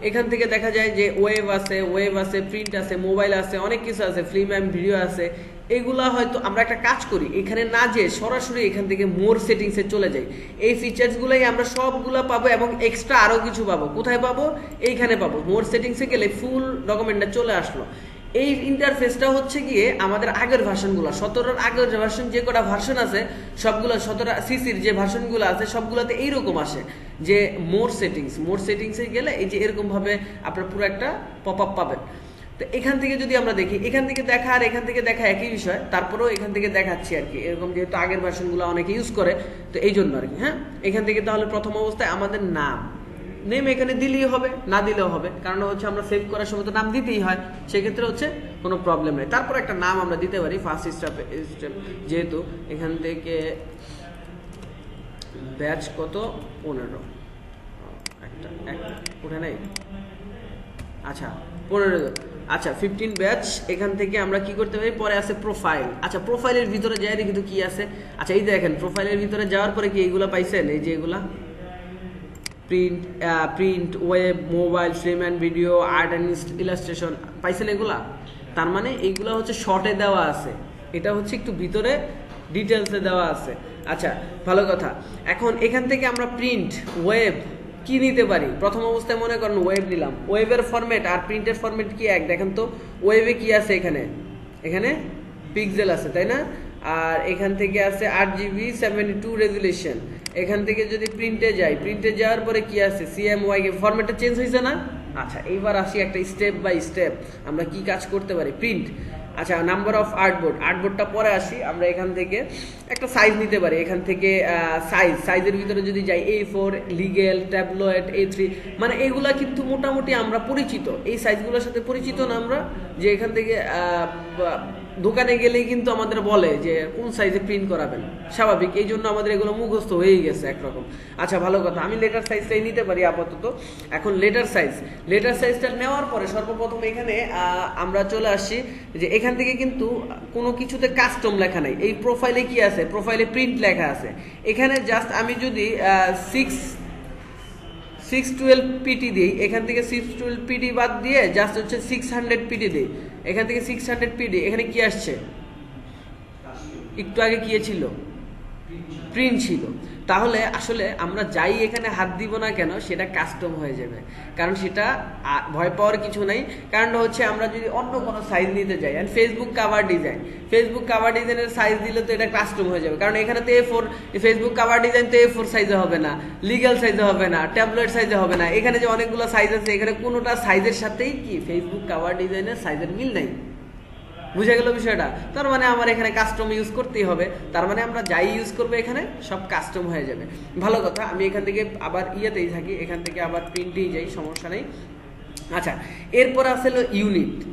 এখান থেকে দেখা যায় যে ওয়েব আছে, প্রিন্ট আছে, মোবাইল আছে, অনেক কিছু আছে, ফিল্ম অ্যান্ড ভিডিও আছে। এগুলা হয়তো আমরা একটা কাজ করি, এখানে না যে সরাসরি এখান থেকে মোর সেটিংসে চলে যাই। এই ফিচার্সগুলোই আমরা সবগুলা পাবো এবং এক্সট্রা আরও কিছু পাবো। কোথায় পাবো, এইখানে পাবো। মোর সেটিংসে গেলে ফুল ডকুমেন্টটা চলে আসলো। এই ইন্টারফেসটা হচ্ছে গিয়ে আমাদের আগের ভার্সনগুলো, 17-র আগের ভার্সন যে কটা ভার্সন আছে সবগুলো, 17 সিসির যে ভার্সনগুলো আছে সবগুলোতে এইরকম আসে যে মোর সেটিংসে গেলে এই যে এরকম ভাবে আপনার পুরো একটা পপ আপ পাবেন। তো এখান থেকে যদি আমরা দেখি, এখান থেকে দেখা আর এখান থেকে দেখা একই বিষয়, তারপরেও এখান থেকে দেখাচ্ছি আর কি, এরকম যেহেতু আগের ভার্সনগুলো অনেকে ইউজ করে তো এই জন্য আর কি। হ্যাঁ, এখান থেকে তাহলে প্রথম অবস্থায় আমাদের নাম, নেম এখানে দিলেই হবে, না দিলেও হবে, কারণ হচ্ছে আমরা সেভ করার সময় তো নাম দিতেই হয়, সেক্ষেত্রে হচ্ছে কোনো প্রবলেম নেই। তারপর একটা নাম আমরা দিতে পারি ফার্স্ট স্টেপ, যেহেতু এখান থেকে ব্যাচ কত 15 একটা উঠে নেই, আচ্ছা 15, আচ্ছা 15 ব্যাচ। এখান থেকে আমরা কি করতে পারি, পরে আছে প্রোফাইল। আচ্ছা প্রোফাইলের ভিতরে যাই দেখি তো কি আছে। আচ্ছা এই দেখেন প্রোফাইলের ভিতরে যাওয়ার পরে কি এইগুলা পাইছেন, এই যে এগুলা print, web, mobile, film and video, art and illustration পাইছেন এগুলা। তার মানে এইগুলা হচ্ছে শর্টে দেওয়া আছে, এটা হচ্ছে একটু ভিতরে ডিটেলসে দেওয়া আছে। আচ্ছা ভালো কথা। এখন এখান থেকে আমরা প্রিন্ট, ওয়েব কি নিতে পারি। প্রথম অবস্থায় মনে করেন ওয়েব নিলাম, ওয়েবের ফরম্যাট আর প্রিন্টের ফরম্যাট কি এক, দেখেন তো ওয়েবে কি আছে, এখানে পিক্সেল আছে তাই না, আর এখান থেকে আছে 8GB 72 রেজুলেশন। এখান থেকে যদি প্রিন্টে যাই, প্রিন্টে যাওয়ার পরে কি আছে, CMYK, ফরম্যাটটা চেঞ্জ হয়েছে না। আচ্ছা এইবার আসি একটা স্টেপ বাই স্টেপ আমরা কি কাজ করতে পারি। প্রিন্ট, আচ্ছা নাম্বার অফ আর্টবোর্ড, আর্টবোর্ডটা পরে আসি। আমরা এখান থেকে একটা সাইজ নিতে পারি, এখান থেকে সাইজের ভিতরে যদি যাই A4, লিগেল, ট্যাবলয়েড, A3, মানে এগুলা কিন্তু মোটামুটি আমরা পরিচিত, এই সাইজগুলোর সাথে পরিচিত না আমরা, যে এখান থেকে দোকানে গেলেই কিন্তু আমাদের বলে যে কোন সাইজে প্রিন্ট করাবেন, স্বাভাবিক, এই জন্য আমাদের এগুলো মুখস্থ হয়েই গেছে একরকম। আচ্ছা ভালো কথা, আমি লেটার সাইজটাই নিতে পারি আপাতত। এখন লেটার সাইজটা নেওয়ার পরে সর্বপ্রথম এখানে আমরা চলে আসছি যে এখান থেকে কিন্তু কোনো কিছুতে কাস্টম লেখা নাই। এই প্রোফাইলে কি আছে, প্রোফাইলে প্রিন্ট লেখা আছে। এখানে জাস্ট আমি যদি 612 PT দিই, এখান থেকে 612 PT বাদ দিয়ে জাস্ট হচ্ছে 600 PT দিই, এখান থেকে 600 PT, এখানে কি আসছে, একটু আগে কি ছিল, প্রিন্ট ছিল। তাহলে আসলে আমরা যাই এখানে হাত দিব না কেন সেটা কাস্টম হয়ে যাবে, কারণ সেটা ভয় পাওয়ার কিছু নাই। কারণটা হচ্ছে আমরা যদি অন্য কোনো সাইজ নিতে যাই, আর ফেসবুক কাভার ডিজাইনের সাইজ দিলে তো এটা কাস্টম হয়ে যাবে, কারণ এখানে তো A4, ফেসবুক কাভার ডিজাইন তো A4 সাইজে হবে না, লিগ্যাল সাইজে হবে না, ট্যাবলেট সাইজে হবে না। এখানে যে অনেকগুলো সাইজ আছে, এখানে কোনোটা সাইজের সাথেই কি ফেসবুক কাভার ডিজাইনের সাইজের মিল নাই। বুঝা গেল বিষয়টা। তার মানে আমার এখানে কাস্টম ইউজ করতেই হবে, তার মানে আমরা যাই ইউজ করবো এখানে সব কাস্টম হয়ে যাবে। ভালো কথা, আমি এখান থেকে আবার ইয়েতেই থাকি, এখান থেকে আবার প্রিন্টেই যাই, সমস্যা নেই। আচ্ছা এরপর আসলে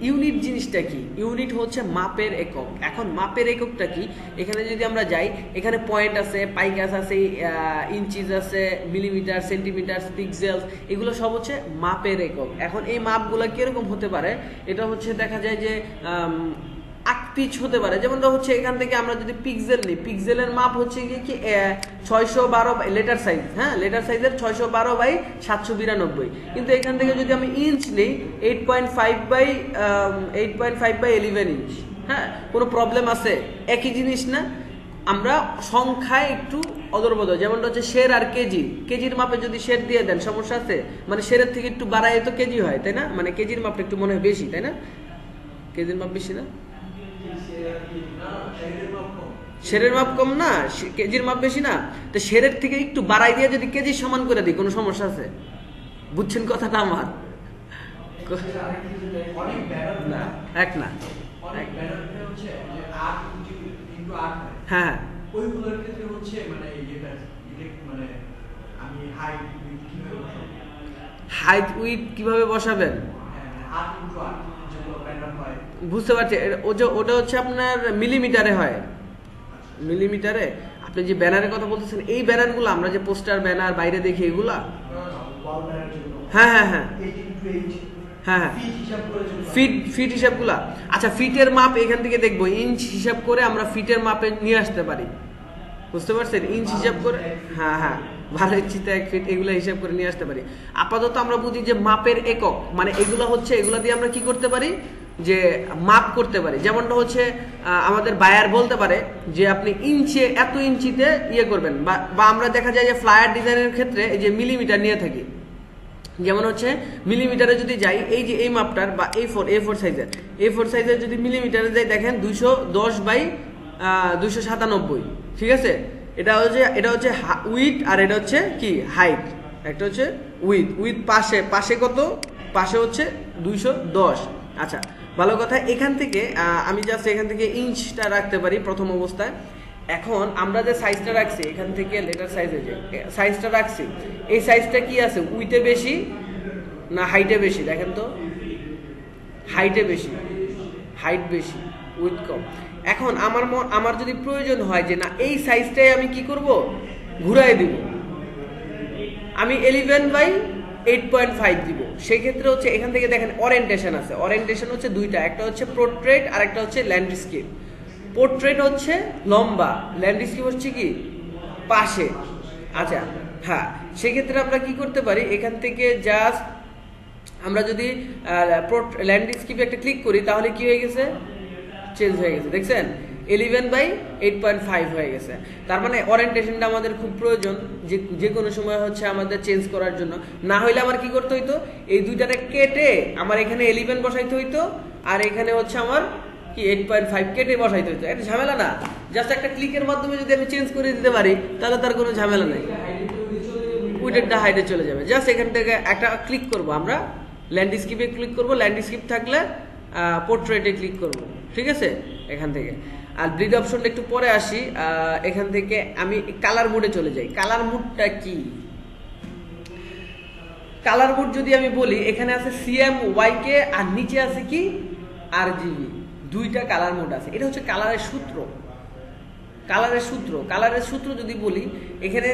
ইউনিট জিনিসটা কি, ইউনিট হচ্ছে মাপের একক। এখন মাপের এককটা কি, এখানে যদি আমরা যাই, এখানে পয়েন্ট আছে, পাইকাস আছে, ইঞ্চিজ আছে, মিলিমিটার, সেন্টিমিটার, পিক্সেলস, এগুলো সব হচ্ছে মাপের একক। এখন এই মাপগুলো কিরকম হতে পারে, এটা হচ্ছে দেখা যায় যে 8 পিচ হতে পারে। যেমন হচ্ছে এখান থেকে আমরা যদি পিক্সেল নিই, পিক্সেলের মাপ হচ্ছে কি 612 লেটার সাইজ, হ্যাঁ লেটার সাইজের 612 বাই 792। কিন্তু এখান থেকে যদি আমি ইঞ্চ নিই 8.5 বাই 11 ইঞ্চ, হ্যাঁ কোনো প্রবলেম আছে, একই জিনিস না। আমরা সংখ্যায় একটু অদরবদল, যেমনটা হচ্ছে শের আর কেজির মাপে যদি শের দিয়ে দেন সমস্যা আছে, মানে শেরের থেকে একটু বাড়ায় তো কেজি হয় তাই না, মানে কেজির মাপটা একটু মনে হয় বেশি তাই না, কেজির মাপ বেশি না, শেরের মাপ কম না, কেজির মাপ বেশি না, তো শেরের থেকে একটু বাড়াই দিয়ে যদি কেজি সমান করে দিই কোনো সমস্যা আছে, বুঝছেন কথাটা আমার? না এক না, হ্যাঁ হাইট উইথ কিভাবে বসাবেন বুঝতে পারছি, ওটা হচ্ছে আপনার মিলিমিটারে হয়, মিলিমিটারে। আপনি যে ব্যানারের কথা বলতেছেন, এই ব্যানারগুলো আমরা যে পোস্টার ব্যানার বাইরে দেখি এগুলা, হ্যাঁ হ্যাঁ হ্যাঁ হ্যাঁ হ্যাঁ ফিট হিসাবগুলা। আচ্ছা ফিটের মাপ এখান থেকে দেখবো, ইঞ্চ হিসাব করে আমরা ফিটের মাপে নিয়ে আসতে পারি, বুঝতে পারছেন, ইঞ্চ হিসাব করে, হ্যাঁ হ্যাঁ 12 ইঞ্চিতে 1 ফিট, এগুলো হিসাব করে নিয়ে আসতে পারি। আপাতত আমরা বুঝি যে মাপের একক মানে এগুলো হচ্ছে, এগুলো দিয়ে আমরা কি করতে পারি, যে মাপ করতে পারি। যেমনটা হচ্ছে আমাদের বায়ার বলতে পারে যে আপনি ইঞ্চে এত ইঞ্চিতে ইয়ে করবেন, বা আমরা দেখা যায় যে ফ্লায়ার ডিজাইনের ক্ষেত্রে এই যে মিলিমিটার নিয়ে থাকি, যেমন হচ্ছে মিলিমিটারে যদি যাই, এই যে এই মাপটার বা A4 সাইজের যদি মিলিমিটারে যাই, দেখেন 210 বাই 297, ঠিক আছে। এটা হচ্ছে উইথ, আর এটা হচ্ছে কি হাইট, একটা হচ্ছে উইথ পাশে কত, পাশে হচ্ছে 210। আচ্ছা ভালো কথা, এখান থেকে আমি জাস্ট এখান থেকে ইঞ্চটা রাখতে পারি প্রথম অবস্থায়। এখন আমরা যে সাইজটা রাখছি এখান থেকে লেটার সাইজে যে সাইজটা রাখছি, এই সাইজটা কি আছে, উইথে বেশি না হাইটে বেশি? দেখেন তো, হাইটে বেশি, হাইট বেশি, উইথ কম। এখন আমার যদি প্রয়োজন হয় যে না এই সাইজটাই আমি কি করব, ঘুরাই দিব, আমি 11/8.5 দিব। সেই ক্ষেত্রে হচ্ছে এখান থেকে দেখেন ওরিয়েন্টেশন আছে, ওরিয়েন্টেশন হচ্ছে দুইটা, একটা হচ্ছে পোর্ট্রেট আর একটা হচ্ছে ল্যান্ডস্কেপ। পোর্ট্রেট হচ্ছে লম্বা, ল্যান্ডস্কেপ হচ্ছে কি পাশে। আচ্ছা হ্যাঁ, সেক্ষেত্রে আমরা কি করতে পারি, এখান থেকে জাস্ট আমরা যদি ল্যান্ডস্কেপে একটা ক্লিক করি তাহলে কি হয়ে গেছে, চেঞ্জ হয়ে গেছে, দেখছেন 11/8.5 হয়ে গেছে। তার মানে ওরিয়েন্টেশনটা আমাদের খুব প্রয়োজন যে কোনো সময় হচ্ছে আমাদের চেঞ্জ করার জন্য। না হইলে আমার কি করতে হইতো, এই দুইটারে কেটে আমার এখানে 11 বসাইতে হইতো, আর এখানে হচ্ছে আমার কি 8.5 কেটে বসাইতে হইতো। এটা ঝামেলা না, জাস্ট একটা ক্লিকের মাধ্যমে যদি আমি চেঞ্জ করে দিতে পারি তাহলে তার কোনো ঝামেলা নেই, উইডথটা হাইটে চলে যাবে। জাস্ট এখান থেকে একটা ক্লিক করব, আমরা ল্যান্ডস্কেপে ক্লিক করব, ল্যান্ডস্কেপ থাকলে পোর্ট্রেটে ক্লিক করব, ঠিক আছে এখান থেকে। আর ব্লিড অপশনটা একটু পরে আসি, এখান থেকে আমি কালার মোডে চলে যাই। কালার মোডটা কি, কালার মোড যদি আমি বলি, এখানে আছে CMYK আর নিচে আছে কি RGB, দুইটা কালার মোড আছে। এটা হচ্ছে কালারের সূত্র, কালারের সূত্র যদি বলি, এখানে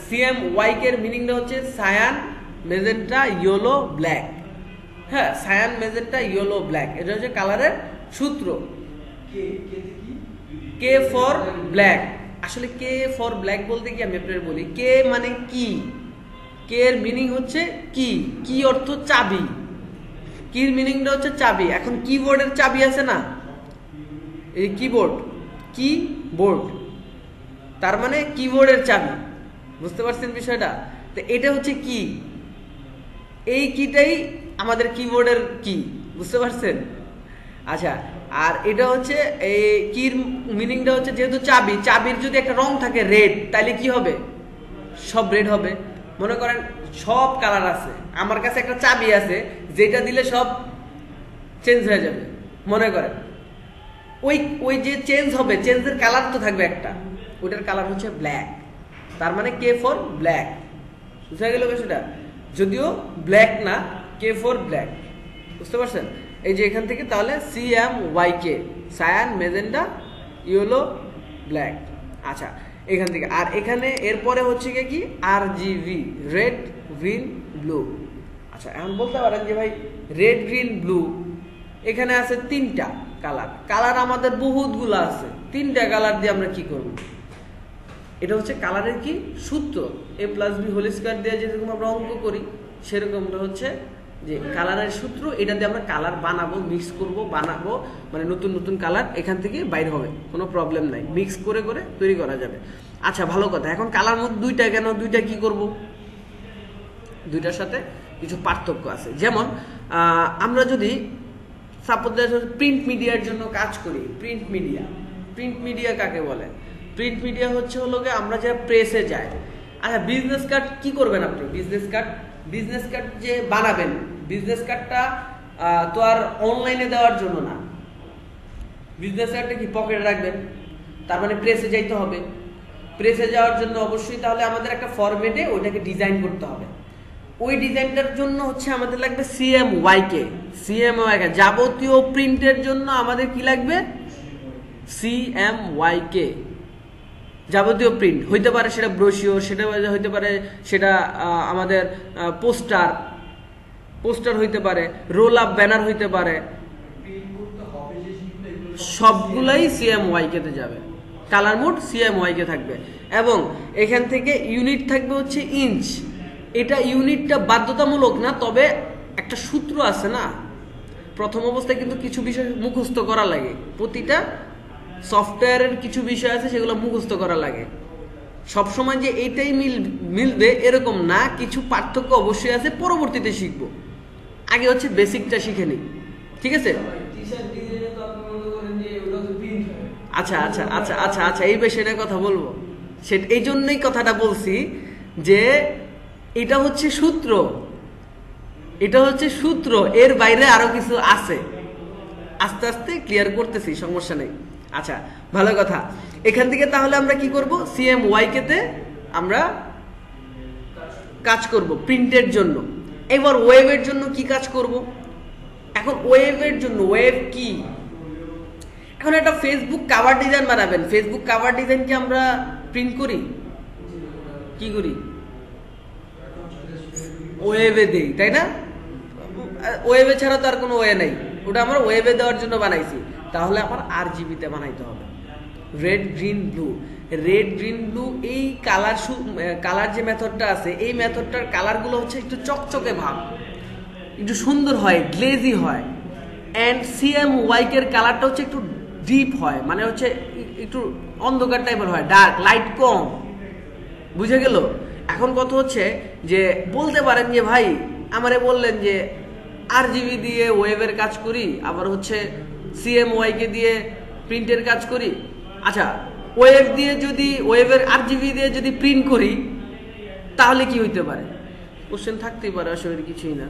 CMYK এর মিনিংটা হচ্ছে সায়ান, মেজেন্টা, ইয়েলো, ব্ল্যাক। হ্যাঁ, সায়ান, মেজেন্টা, ইয়েলো, ব্ল্যাক, এটা হচ্ছে কালারের সূত্র। কে ফর ব্ল্যাক, আসলে কে ফর ব্ল্যাক বলতে কি আমি আপনাদের বলি, কে মানে কি, কে এর মিনিং হচ্ছে কি, কি অর্থ চাবি, কির মিনিংটা হচ্ছে চাবি। এখন কিবোর্ডের চাবি আছে না, এই কিবোর্ড, কিবোর্ড তার মানে কিবোর্ডের চাবি, বুঝতে পারছেন বিষয়টা? তো এটা হচ্ছে কি, এই কিটাই আমাদের কিবোর্ডের কি, বুঝতে পারছেন? আচ্ছা, আর এটা হচ্ছে এই কির মিনিংটা হচ্ছে যেহেতু চাবি, চাবির যদি একটা রং থাকে রেড, তাহলে কি হবে, সব রেড হবে। মনে করেন সব কালার আছে, আমার কাছে একটা চাবি আছে যেটা দিলে সব চেঞ্জ হয়ে যাবে, মনে করেন ওই যে চেঞ্জ হবে, চেঞ্জের কালার তো থাকবে একটা, ওইটার কালার হচ্ছে ব্ল্যাক, তার মানে কে ফর ব্ল্যাক, বুঝা গেল সেটা? যদিও ব্ল্যাক না, কে ফর ব্ল্যাক, বুঝতে পারছেন? এই যে এখান থেকে তাহলে CMYK, cyan, magenta, yellow, black. আচ্ছা, এখান থেকে আর এখানে এরপরে হচ্ছে কি RGB, রেড, গ্রিন, ব্লু। আচ্ছা, এখন বলতে পারেন যে ভাই রেড, গ্রিন, ব্লু এখানে আছে তিনটা কালার আমাদের বহুতগুলো আছে, তিনটা কালার দিয়ে আমরা কি করব? এটা হচ্ছে কালারের কি সূত্র, A+B² দিয়ে যেরকম আমরা অঙ্ক করি সেরকমটা হচ্ছে যে কালারের সূত্র। এটা দিয়ে আমরা কালার বানাবো, মিক্স করব, বানাবো, মানে নতুন নতুন কালার এখান থেকে বাইর হবে, কোনো প্রবলেম নাই, মিক্স করে করে তৈরি করা যাবে। আচ্ছা, ভালো কথা। এখন কালার মধ্যে দুইটা, কেন দুইটা, কি করব? দুইটার সাথে কিছু পার্থক্য আছে। যেমন আমরা যদি সাপোজ প্রিন্ট মিডিয়ার জন্য কাজ করি, প্রিন্ট মিডিয়া কাকে বলে? প্রিন্ট মিডিয়া হচ্ছে হলো গিয়ে আমরা যা প্রেসে যাই। আচ্ছা, বিজনেস কার্ড কি করবেন আপনি? বিজনেস কার্ড যে বানাবেন, বিজনেস কার্ডটা তো আর অনলাইনে দেওয়ার জন্য না, বিজনেস কার্ডটা কি পকেটে রাখবেন? তার মানে প্রেসে যাইতে হবে। প্রেসে যাওয়ার জন্য অবশ্যই তাহলে আমাদের একটা ফরম্যাটে ওইটাকে ডিজাইন করতে হবে। ওই ডিজাইনটার জন্য হচ্ছে আমাদের লাগবে CMYK। যাবতীয় প্রিন্টের জন্য আমাদের কি লাগবে? CMYK। যাবতীয় প্রিন্ট হইতে পারে সেটা ব্রোশিওর, সেটা হইতে পারে সেটা আমাদের পোস্টার হইতে পারে, রোল আপ ব্যানার হইতে পারে, সবগুলাই CMYK তে যাবে। কালার মোড CMYK থাকবে, এবং এখান থেকে ইউনিট থাকবে হচ্ছে ইঞ্চ। এটা ইউনিটটা বাধ্যতামূলক না, তবে একটা সূত্র আছে না, প্রথম অবস্থায় কিন্তু কিছু বিষয় মুখস্থ করা লাগে, প্রতিটা সফটওয়্যারের কিছু বিষয় আছে সেগুলো মুখস্থ করা লাগে। সবসময় যে এইটাই মিলবে এরকম না, কিছু পার্থক্য অবশ্যই আছে, পরবর্তীতে শিখবো। আগে হচ্ছে বেসিকটা শিখে নিই, ঠিক আছে? আচ্ছা আচ্ছা আচ্ছা আচ্ছা আচ্ছা এই বিষয়টার কথা বলবো, এই জন্যই কথাটা বলছি যে এটা হচ্ছে সূত্র, এর বাইরে আরো কিছু আছে, আস্তে আস্তে ক্লিয়ার করতেছি, সমস্যা নেই। আচ্ছা ভালো কথা। এখান থেকে তাহলে আমরা কি করব, CMYK তে আমরা কাজ করব প্রিন্টের জন্য। এবার ওয়েবের জন্য কি কাজ করব? এখন ওয়েবের জন্য ওয়েব কি, এখন একটা ফেসবুক কাভার ডিজাইন বানাবেন। ফেসবুক কাভার ডিজাইন কি আমরা প্রিন্ট করি? কি করি? ওয়েবে দেই, তাই না? ওয়েবে ছাড়া তো আর কোনো ওয়ে নাই, ওটা আমরা ওয়েবে দেওয়ার জন্য বানাইছি। তাহলে আমার RGB তে বানাইতে হবে, red green blue. Red green blue এই কালার যে মেথডটা আছে, এই মেথডটার কালারগুলো হচ্ছে একটু চকচকে ভাব, একটু সুন্দর হয়, গ্লেজি হয়। অ্যান্ড CMYK এর কালারটা হচ্ছে একটু ডিপ হয়, মানে হচ্ছে একটু অন্ধকার টাইপের হয়, ডার্ক, লাইট কম। বুঝে গেল? এখন কথা হচ্ছে যে বলতে পারেন যে ভাই আমারে বললেন যে RGB দিয়ে ওয়েবের কাজ করি, আবার হচ্ছে CMYK দিয়ে প্রিন্টের কাজ করি। আচ্ছা, ওয়েব দিয়ে যদি ওয়েবের RGB দিয়ে যদি প্রিন্ট করি তাহলে কি হইতে পারে? কোশ্চেন থাকতেই পারে, অসুবিধা কিছুই না,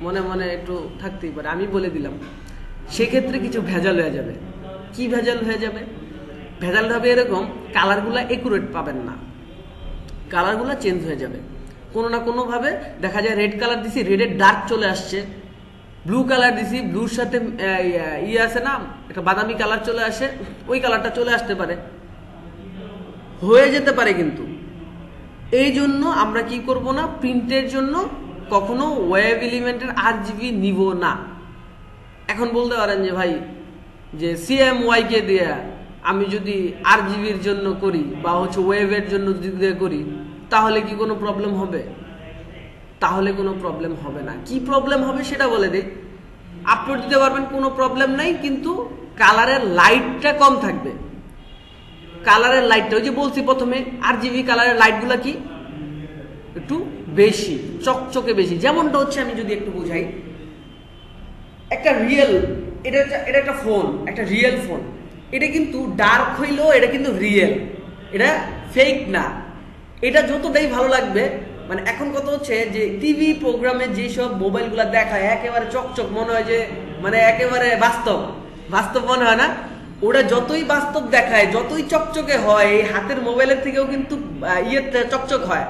মনে মনে একটু থাকতেই পারে। আমি বলে দিলাম, সেক্ষেত্রে কিছু ভেজাল হয়ে যাবে। কি ভেজাল হয়ে যাবে? ভেজাল হবে এরকম, কালারগুলো একুরেট পাবেন না, কালারগুলো চেঞ্জ হয়ে যাবে কোনো না কোনোভাবে। দেখা যায় রেড কালার দিছি, রেডের ডার্ক চলে আসছে। ব্লু কালার দিছি, ব্লুর সাথে ইয়ে আছে না, একটা বাদামি কালার চলে আসে, ওই কালারটা চলে আসতে পারে, হয়ে যেতে পারে। কিন্তু এই জন্য আমরা কি করব না, প্রিন্টের জন্য কখনো ওয়েব এলিমেন্টের RGB নিব না। এখন বলতে পারেন যে ভাই যে CMYK দিয়ে আমি যদি RGBর জন্য করি বা হচ্ছে ওয়েবের জন্য যদি করি তাহলে কি কোনো প্রবলেম হবে? তাহলে কোনো প্রবলেম হবে না। কি প্রবলেম হবে সেটা বলে দিই। আপলোড দিতে পারবেন, কোনো প্রবলেম নাই, কিন্তু কালারের লাইটটা কম থাকবে। কালারের লাইটটা ওই যে বলছি প্রথমে, RGB কালারের লাইটগুলো কি একটু বেশি, চকচকে বেশি। যেমনটা হচ্ছে আমি যদি একটু বুঝাই, একটা রিয়েল, এটা একটা ফোন, একটা রিয়েল ফোন, এটা কিন্তু ডার্ক হইলেও এটা কিন্তু রিয়েল, এটা ফেক না। এটা যতটাই ভালো লাগবে, মানে এখন কথা হচ্ছে যে টিভি প্রোগ্রামে যেসব মোবাইলগুলো দেখায় একেবারে চকচক মনে হয় যে মানে একেবারে বাস্তব বাস্তব মনে হয় না? ওটা যতই বাস্তব দেখায়, যতই চকচকে হয়, এই হাতের মোবাইলের থেকেও কিন্তু ইয়েতে চকচক হয়,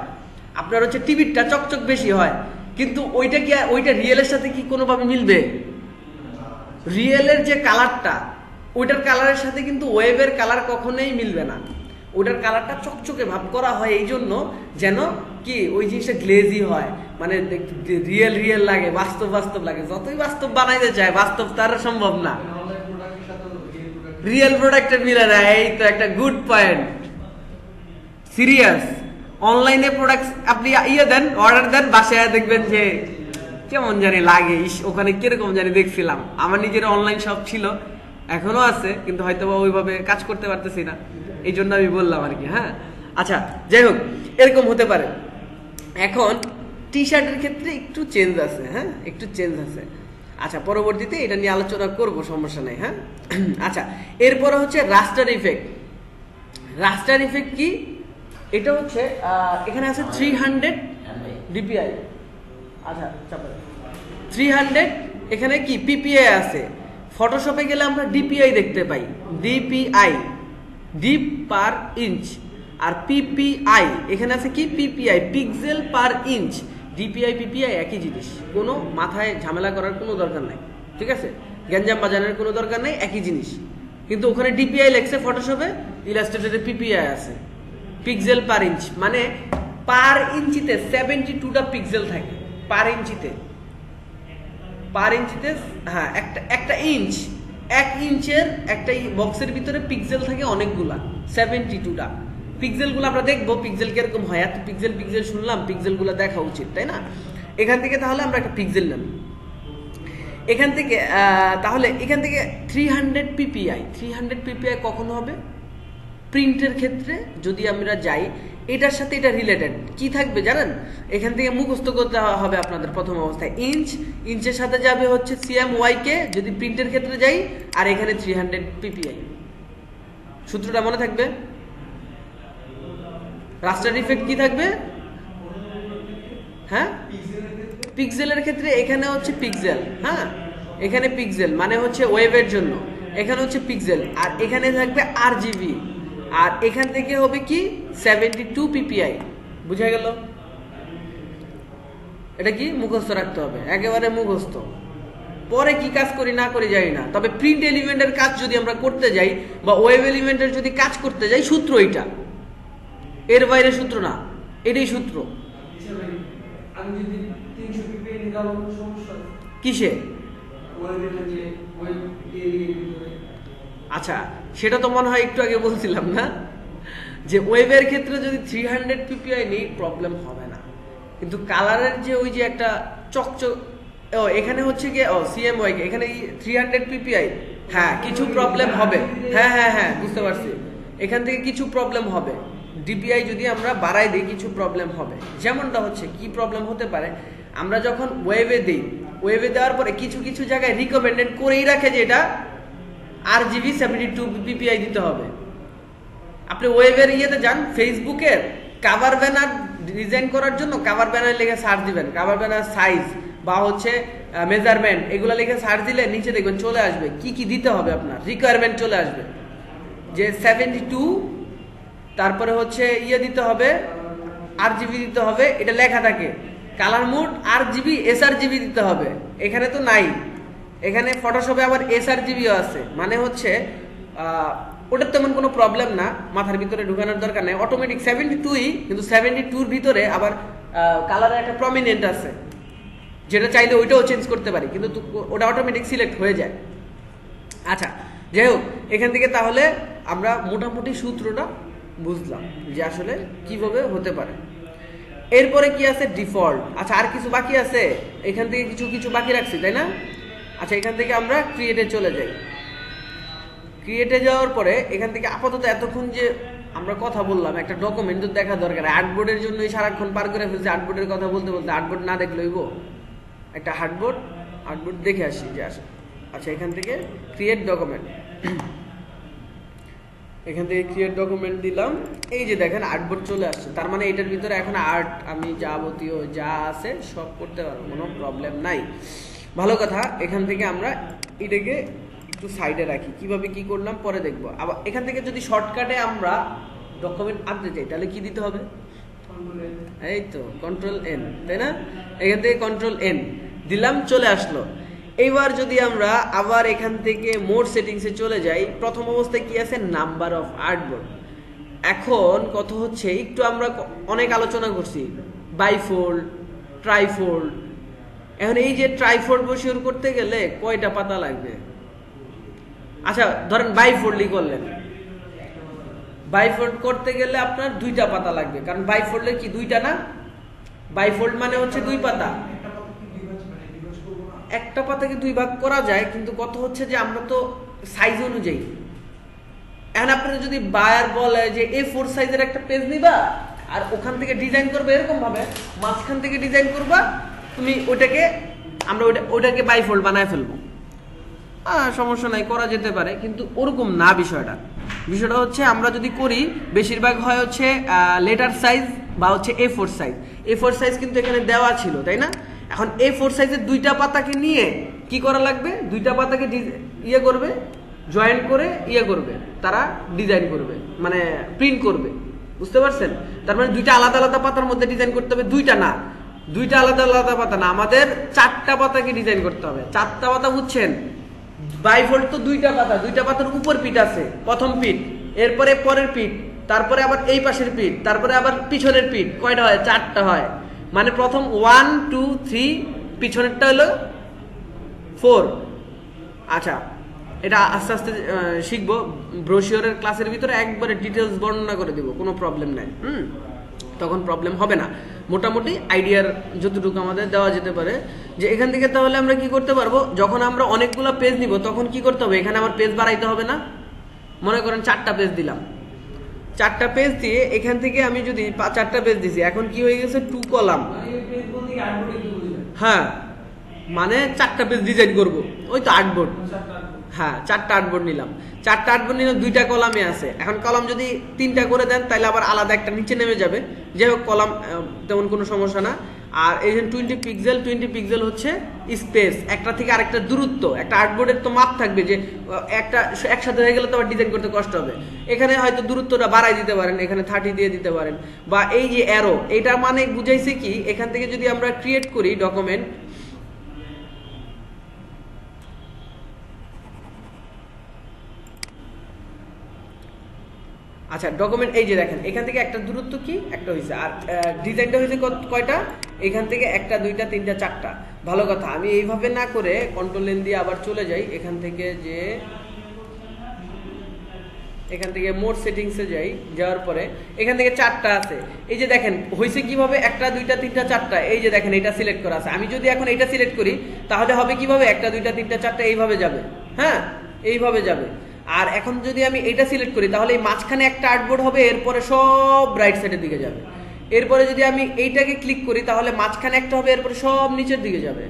আপনার হচ্ছে টিভিটা চকচক বেশি হয়। কিন্তু ওইটা কি ওইটা রিয়েলের সাথে কি কোনোভাবে মিলবে? রিয়েলের যে কালারটা, ওইটার কালারের সাথে কিন্তু ওয়েবের কালার কখনোই মিলবে না। ওটার কালারটা চকচকে ভাব করা হয় এই জন্য যেন কি ওই জিনিসটা গ্লেজি হয়, মানে রিয়েল রিয়েল লাগে, বাস্তব বাস্তব লাগে। যতই বাস্তব বানাইতে চায়, বাস্তব তার সম্ভব না, রিয়েল প্রোডাক্টের মিলে না। এই তো একটা গুড পয়েন্ট, সিরিয়াস। অনলাইনে প্রোডাক্ট আপনি দেন, অর্ডার দেন, বাসায় দেখবেন যে কেমন জানি লাগে, ওখানে কিরকম জানি দেখছিলাম। আমার নিজের অনলাইন শপ ছিল, এখনো আছে, কিন্তু হয়তো বা ওইভাবে কাজ করতে পারতেছি না, এই জন্য আমি বললাম আর কি। হ্যাঁ, আচ্ছা, যাই হোক, এরকম হতে পারে। এখন টি শার্টের ক্ষেত্রে একটু চেঞ্জ আছে, হ্যাঁ, একটু চেঞ্জ আছে। আচ্ছা, পরবর্তীতে এটা নিয়ে আলোচনা করব, সমস্যা নেই। হ্যাঁ, আচ্ছা, এরপরে হচ্ছে রাস্টার ইফেক্ট। রাস্টার ইফেক্ট কি? এটা হচ্ছে এখানে আছে 300 DPI। আচ্ছা, 300 এখানে কি PPI আছে। ফটোশপে গেলে আমরা DPI দেখতে পাই, DPI, ডিপ পার ইঞ্চ। আর PPI এখানে আছে কি PPI, পিক্সেল পার ইঞ্চ। DPI PPI একই জিনিস, কোনো মাথায় ঝামেলা করার কোনো দরকার নাই, ঠিক আছে, গ্যাঞ্জাম বাজানোর কোনো দরকার নেই, একই জিনিস। কিন্তু ওখানে DPI লেখছে, ফটোশপে, ইলাস্ট্রেটরে PPI আছে, পিক্সেল পার ইঞ্চ। মানে পার ইঞ্চিতে 72টা পিক্সেল থাকে, পার ইঞ্চিতে, পার ইঞ্চিতে। হ্যাঁ, একটা ইঞ্চ, 1 ইঞ্চের একটা বক্সের ভিতরে পিক্সেল থাকে অনেকগুলা, 72টা। পিক্সেলগুলো আমরা দেখবো পিক্সেল কিরকম হয়। এত পিক্সেল পিক্সেল শুনলাম, পিক্সেলগুলো দেখা উচিত, তাই না? এখান থেকে তাহলে আমরা একটা পিক্সেল নেব এখান থেকে। তাহলে এখান থেকে 300 PPI, 300 PPI কখন হবে? প্রিন্টের ক্ষেত্রে যদি আমরা যাই, এটার সাথে এটা রিলেটেড কি থাকবে জানেন? এখান থেকে মুখস্থ করতে হবে আপনাদের প্রথম অবস্থায়। ইঞ্চের সাথে যাবে হচ্ছে CMYK যদি প্রিন্টের ক্ষেত্রে যাই, আর এখানে 300 PPI। সূত্রটা মনে থাকবে। রাস্টার ইফেক্ট কি থাকবে? হ্যাঁ, পিক্সেলের ক্ষেত্রে এখানে হচ্ছে পিক্সেল। হ্যাঁ, এখানে পিক্সেল মানে হচ্ছে ওয়েবের জন্য, এখানে হচ্ছে পিক্সেল, আর এখানে থাকবে আরজিবি, আর এখান থেকে হবে কি 72 পিপিআই। বুঝা গেল? এটা কি মুখস্থ রাখতে হবে, একেবারে মুখস্থ। পরে কি কাজ করি না করি জানি না, তবে প্রিন্ট এলিমেন্টের কাজ যদি আমরা করতে যাই বা ওয়েব এলিমেন্টের যদি কাজ করতে যাই, সূত্র এটা, এর বাইরে সূত্র না, এটাই সূত্র। কিসে? আচ্ছা, সেটা তো মনে হয় একটু আগে বলছিলাম না, যে ওয়েবের ক্ষেত্রে যদি 300 পিপিআই নেই প্রবলেম হবে না, কিন্তু কালারের যে ওই যে একটা চকচক, এখানে হচ্ছে গিয়ে সিএমওয়াই এখানে 300 পিপিআই, হ্যাঁ কিছু প্রবলেম হবে, হ্যাঁ হ্যাঁ হ্যাঁ বুঝতে পারছি, এখান থেকে কিছু প্রবলেম হবে। ডিপিআই যদি আমরা বাড়াই দিই কিছু প্রবলেম হবে। যেমনটা হচ্ছে কি প্রবলেম হতে পারে, আমরা যখন ওয়েবে দিই, ওয়েবে দেওয়ার পরে কিছু কিছু জায়গায় রিকমেন্ডেড করেই রাখে যে এটা আরজিবি 72 পিপিআই দিতে হবে। আপনি ওয়েবের ইয়েতে যান, ফেসবুকের কাভার ব্যানার ডিজাইন করার জন্য কাভার ব্যানার লিখে সার্চ দিবেন, কাভার ব্যানার সাইজ বা হচ্ছে মেজারমেন্ট, এগুলো লিখে সার্চ দিলে নিচে দেখবেন চলে আসবে কি কি দিতে হবে, আপনার রিকোয়ারমেন্ট চলে আসবে যে 72, তারপরে হচ্ছে ইয়ে দিতে হবে, আরজিবি দিতে হবে, এটা লেখা থাকে। কালার মোড আরজিবি এসআরজিবি দিতে হবে, এখানে তো নাই। এখানে ফটোশপে আবার এসআরজিবিও আছে, মানে হচ্ছে ওটার তেমন কোনো প্রবলেম না, মাথার ভিতরে ঢুকানোর দরকার নেই, অটোমেটিক 72ই, কিন্তু 72-র ভিতরে আবার কালারের একটা প্রমিনেন্ট আছে, যেটা চাইলে ওইটাও চেঞ্জ করতে পারি, কিন্তু ওটা অটোমেটিক সিলেক্ট হয়ে যায়। আচ্ছা, যাই হোক, এখান থেকে তাহলে আমরা মোটামুটি সূত্রটা বুঝলাম যে আসলে কিভাবে হতে পারে। এরপরে কি আছে? ডিফল্ট। আচ্ছা, আর কিছু বাকি আছে, এখান থেকে কিছু কিছু বাকি রাখছি, তাই না? আচ্ছা, এখান থেকে আমরা ক্রিয়েটে চলে যাই। ক্রিয়েটে যাওয়ার পরে এখান থেকে আপাতত এতক্ষণ যে আমরা কথা বললাম, একটা ডকুমেন্ট তো দেখা দরকার। আর্টবোর্ডের জন্য সারাক্ষণ পার করে ফেলছে, আর্টবোর্ডের কথা বলতে বলতে আর্টবোর্ড না দেখলে হইব, একটা আর্টবোর্ড দেখে আসি যে আসে। আচ্ছা, এখান থেকে ক্রিয়েট ডকুমেন্ট, এখান থেকে ক্রিয়েট ডকুমেন্ট দিলাম, এই যে দেখেন আর্টবোর্ড চলে আসছে, তার মানে এটার ভিতরে এখন আর্ট আমি যাবতীয় যা আছে সব করতে পারবো, কোনো প্রবলেম নাই। ভালো কথা। এখান থেকে আমরা এটাকে একটু সাইডে রাখি, কিভাবে কি করলাম পরে দেখবো। আবার এখান থেকে যদি শর্টকাটে আমরা ডকুমেন্ট আনতে চাই তাহলে কি দিতে হবে? এই তো কন্ট্রোল এন, তাই না? এখান থেকে কন্ট্রোল এন দিলাম, চলে আসলো। এইবার যদি আমরা আবার এখান থেকে মোড সেটিংসে চলে যাই, প্রথম অবস্থায় কি আছে? Number of artboard. এখন কত হচ্ছে, একটু আমরা অনেক আলোচনা করছি বাইফোল্ড, ট্রাইফোল্ড। এখন এই যে ট্রাইফোল্ড বসিওর করতে গেলে কয়টা পাতা লাগবে? আচ্ছা, ধরেন বাইফোল্ডই করলেন, বাইফোল্ড করতে গেলে আপনার 2টা পাতা লাগবে, কারণ বাইফোল্ডে কি 2টা না? বাইফোল্ড মানে হচ্ছে 2 পাতা। একটা পাতাকে 2 ভাগ করা যায়, কিন্তু কত হচ্ছে যে আমরা তো সাইজ অনুযায়ী, এখন আপনারা যদি বায়ার বলে যে A4 সাইজের একটা পেজ নিবা আর ওখান থেকে ডিজাইন করবে, এরকম ভাবে মাঝখান থেকে ডিজাইন করবা তুমি, ওটাকে বাইফোল্ড বানায় ফেলবো, সমস্যা নাই, করা যেতে পারে, কিন্তু ওরকম না বিষয়টা। বিষয়টা হচ্ছে আমরা যদি করি, বেশিরভাগ হয় হচ্ছে লেটার সাইজ বা হচ্ছে A4 সাইজ। A4 সাইজ কিন্তু এখানে দেওয়া ছিল, তাই না? এখন A4 সাইজের 2টা পাতাকে নিয়ে কি করা লাগবে? 2টা পাতাকে ইয়ে করবে, জয়েন করে ইয়ে করবে, তারা ডিজাইন করবে, মানে প্রিন্ট করবে। বুঝতে পারছেন? তার মানে 2টা আলাদা আলাদা পাতার মধ্যে ডিজাইন করতে হবে, 2টা না, 2টা আলাদা আলাদা পাতা না, আমাদের 4টা পাতাকে ডিজাইন করতে হবে। 4টা পাতা বুঝছেন? বাইফোল্ড তো 2টা পাতা, 2টা পাতার উপর পিঠ আছে, প্রথম পিঠ, এরপরে পরের পিঠ, তারপরে আবার এই পাশের পিঠ, তারপরে আবার পিছনের পিঠ। কয়টা হয়? 4টা হয়। মানে প্রথম 1 2 3, পিছনেরটা হলো 4। আচ্ছা, এটা আস্তে আস্তে শিখবো, ব্রোশিওরের ক্লাসের ভিতরে একবারে ডিটেলস বর্ণনা করে দিব, কোনো প্রবলেম নাই। তখন প্রবলেম হবে না। মোটামুটি আইডিয়ার যতটুকু আমাদের দেওয়া যেতে পারে, যে এখান থেকে তাহলে আমরা কি করতে পারবো, যখন আমরা অনেকগুলো পেজ নিব তখন কি করতে হবে? এখানে আমার পেজ বাড়াইতে হবে না? মনে করেন 4টা পেজ দিলাম, 4টা পেজ দিয়ে এখান থেকে আমি যদি 4টা পেজ দিছি, এখন কি হয়ে গেছে? 2 কলাম। হ্যাঁ, মানে 4টা পেজ ডিজাইন করবো, ওই তো আর্টবোর্ড। হ্যাঁ, 4টা আর্টবোর্ড নিলাম, 4টা আর্টবোর্ড নিলাম, 2টা কলামে আছে। এখন কলাম যদি 3টা করে দেন তাহলে আবার আলাদা একটা নিচে নেমে যাবে। যাই হোক, কলাম তেমন কোনো সমস্যা না। আর এই যে 20 পিক্সেল হচ্ছে স্পেস, একটা থেকে আরেকটা দূরত্ব। একটা আর্টবোর্ডের তো মাপ থাকবে যে একটা একসাথে হয়ে গেলে তো আবার ডিজাইন করতে কষ্ট হবে, এখানে হয়তো দূরত্বটা বাড়াই দিতে পারেন, এখানে 30 দিয়ে দিতে পারেন। বা এই যে অ্যারো, এটা মানে বুঝাইছে কি, এখান থেকে যদি আমরা ক্রিয়েট করি ডকুমেন্ট, আচ্ছা ডকুমেন্ট এই যে দেখেন এখান থেকে একটা দূরত্ব কি একটা হয়েছে, আর ডিজাইনটা হয়েছে কয়টা, এখান থেকে 1 2 3 4টা। ভালো কথা, আমি এইভাবে না করে কন্ট্রোল এন দিয়ে আবার চলে যাই এখান থেকে, যে এখান থেকে মোড সেটিংসে যাই, যাওয়ার পরে এখান থেকে 4টা আছে। এই যে দেখেন হয়েছে কিভাবে, 1 2 3 4টা, এই যে দেখেন এটা সিলেক্ট করা আছে। আমি যদি এখন এটা সিলেক্ট করি তাহলে হবে কিভাবে, 1 2 3 4টা এইভাবে যাবে, হ্যাঁ এইভাবে যাবে। আর এখন যদি আমি এটা সিলেক্ট করি তাহলে এই মাঝখানে একটা আর্টবোর্ড হবে, এরপরে সব রাইট সাইডের দিকে যাবে। এরপরে যদি আমি এইটাকে ক্লিক করি তাহলে মাঝখানে একটা হবে, এরপরে সব নিচের দিকে যাবে।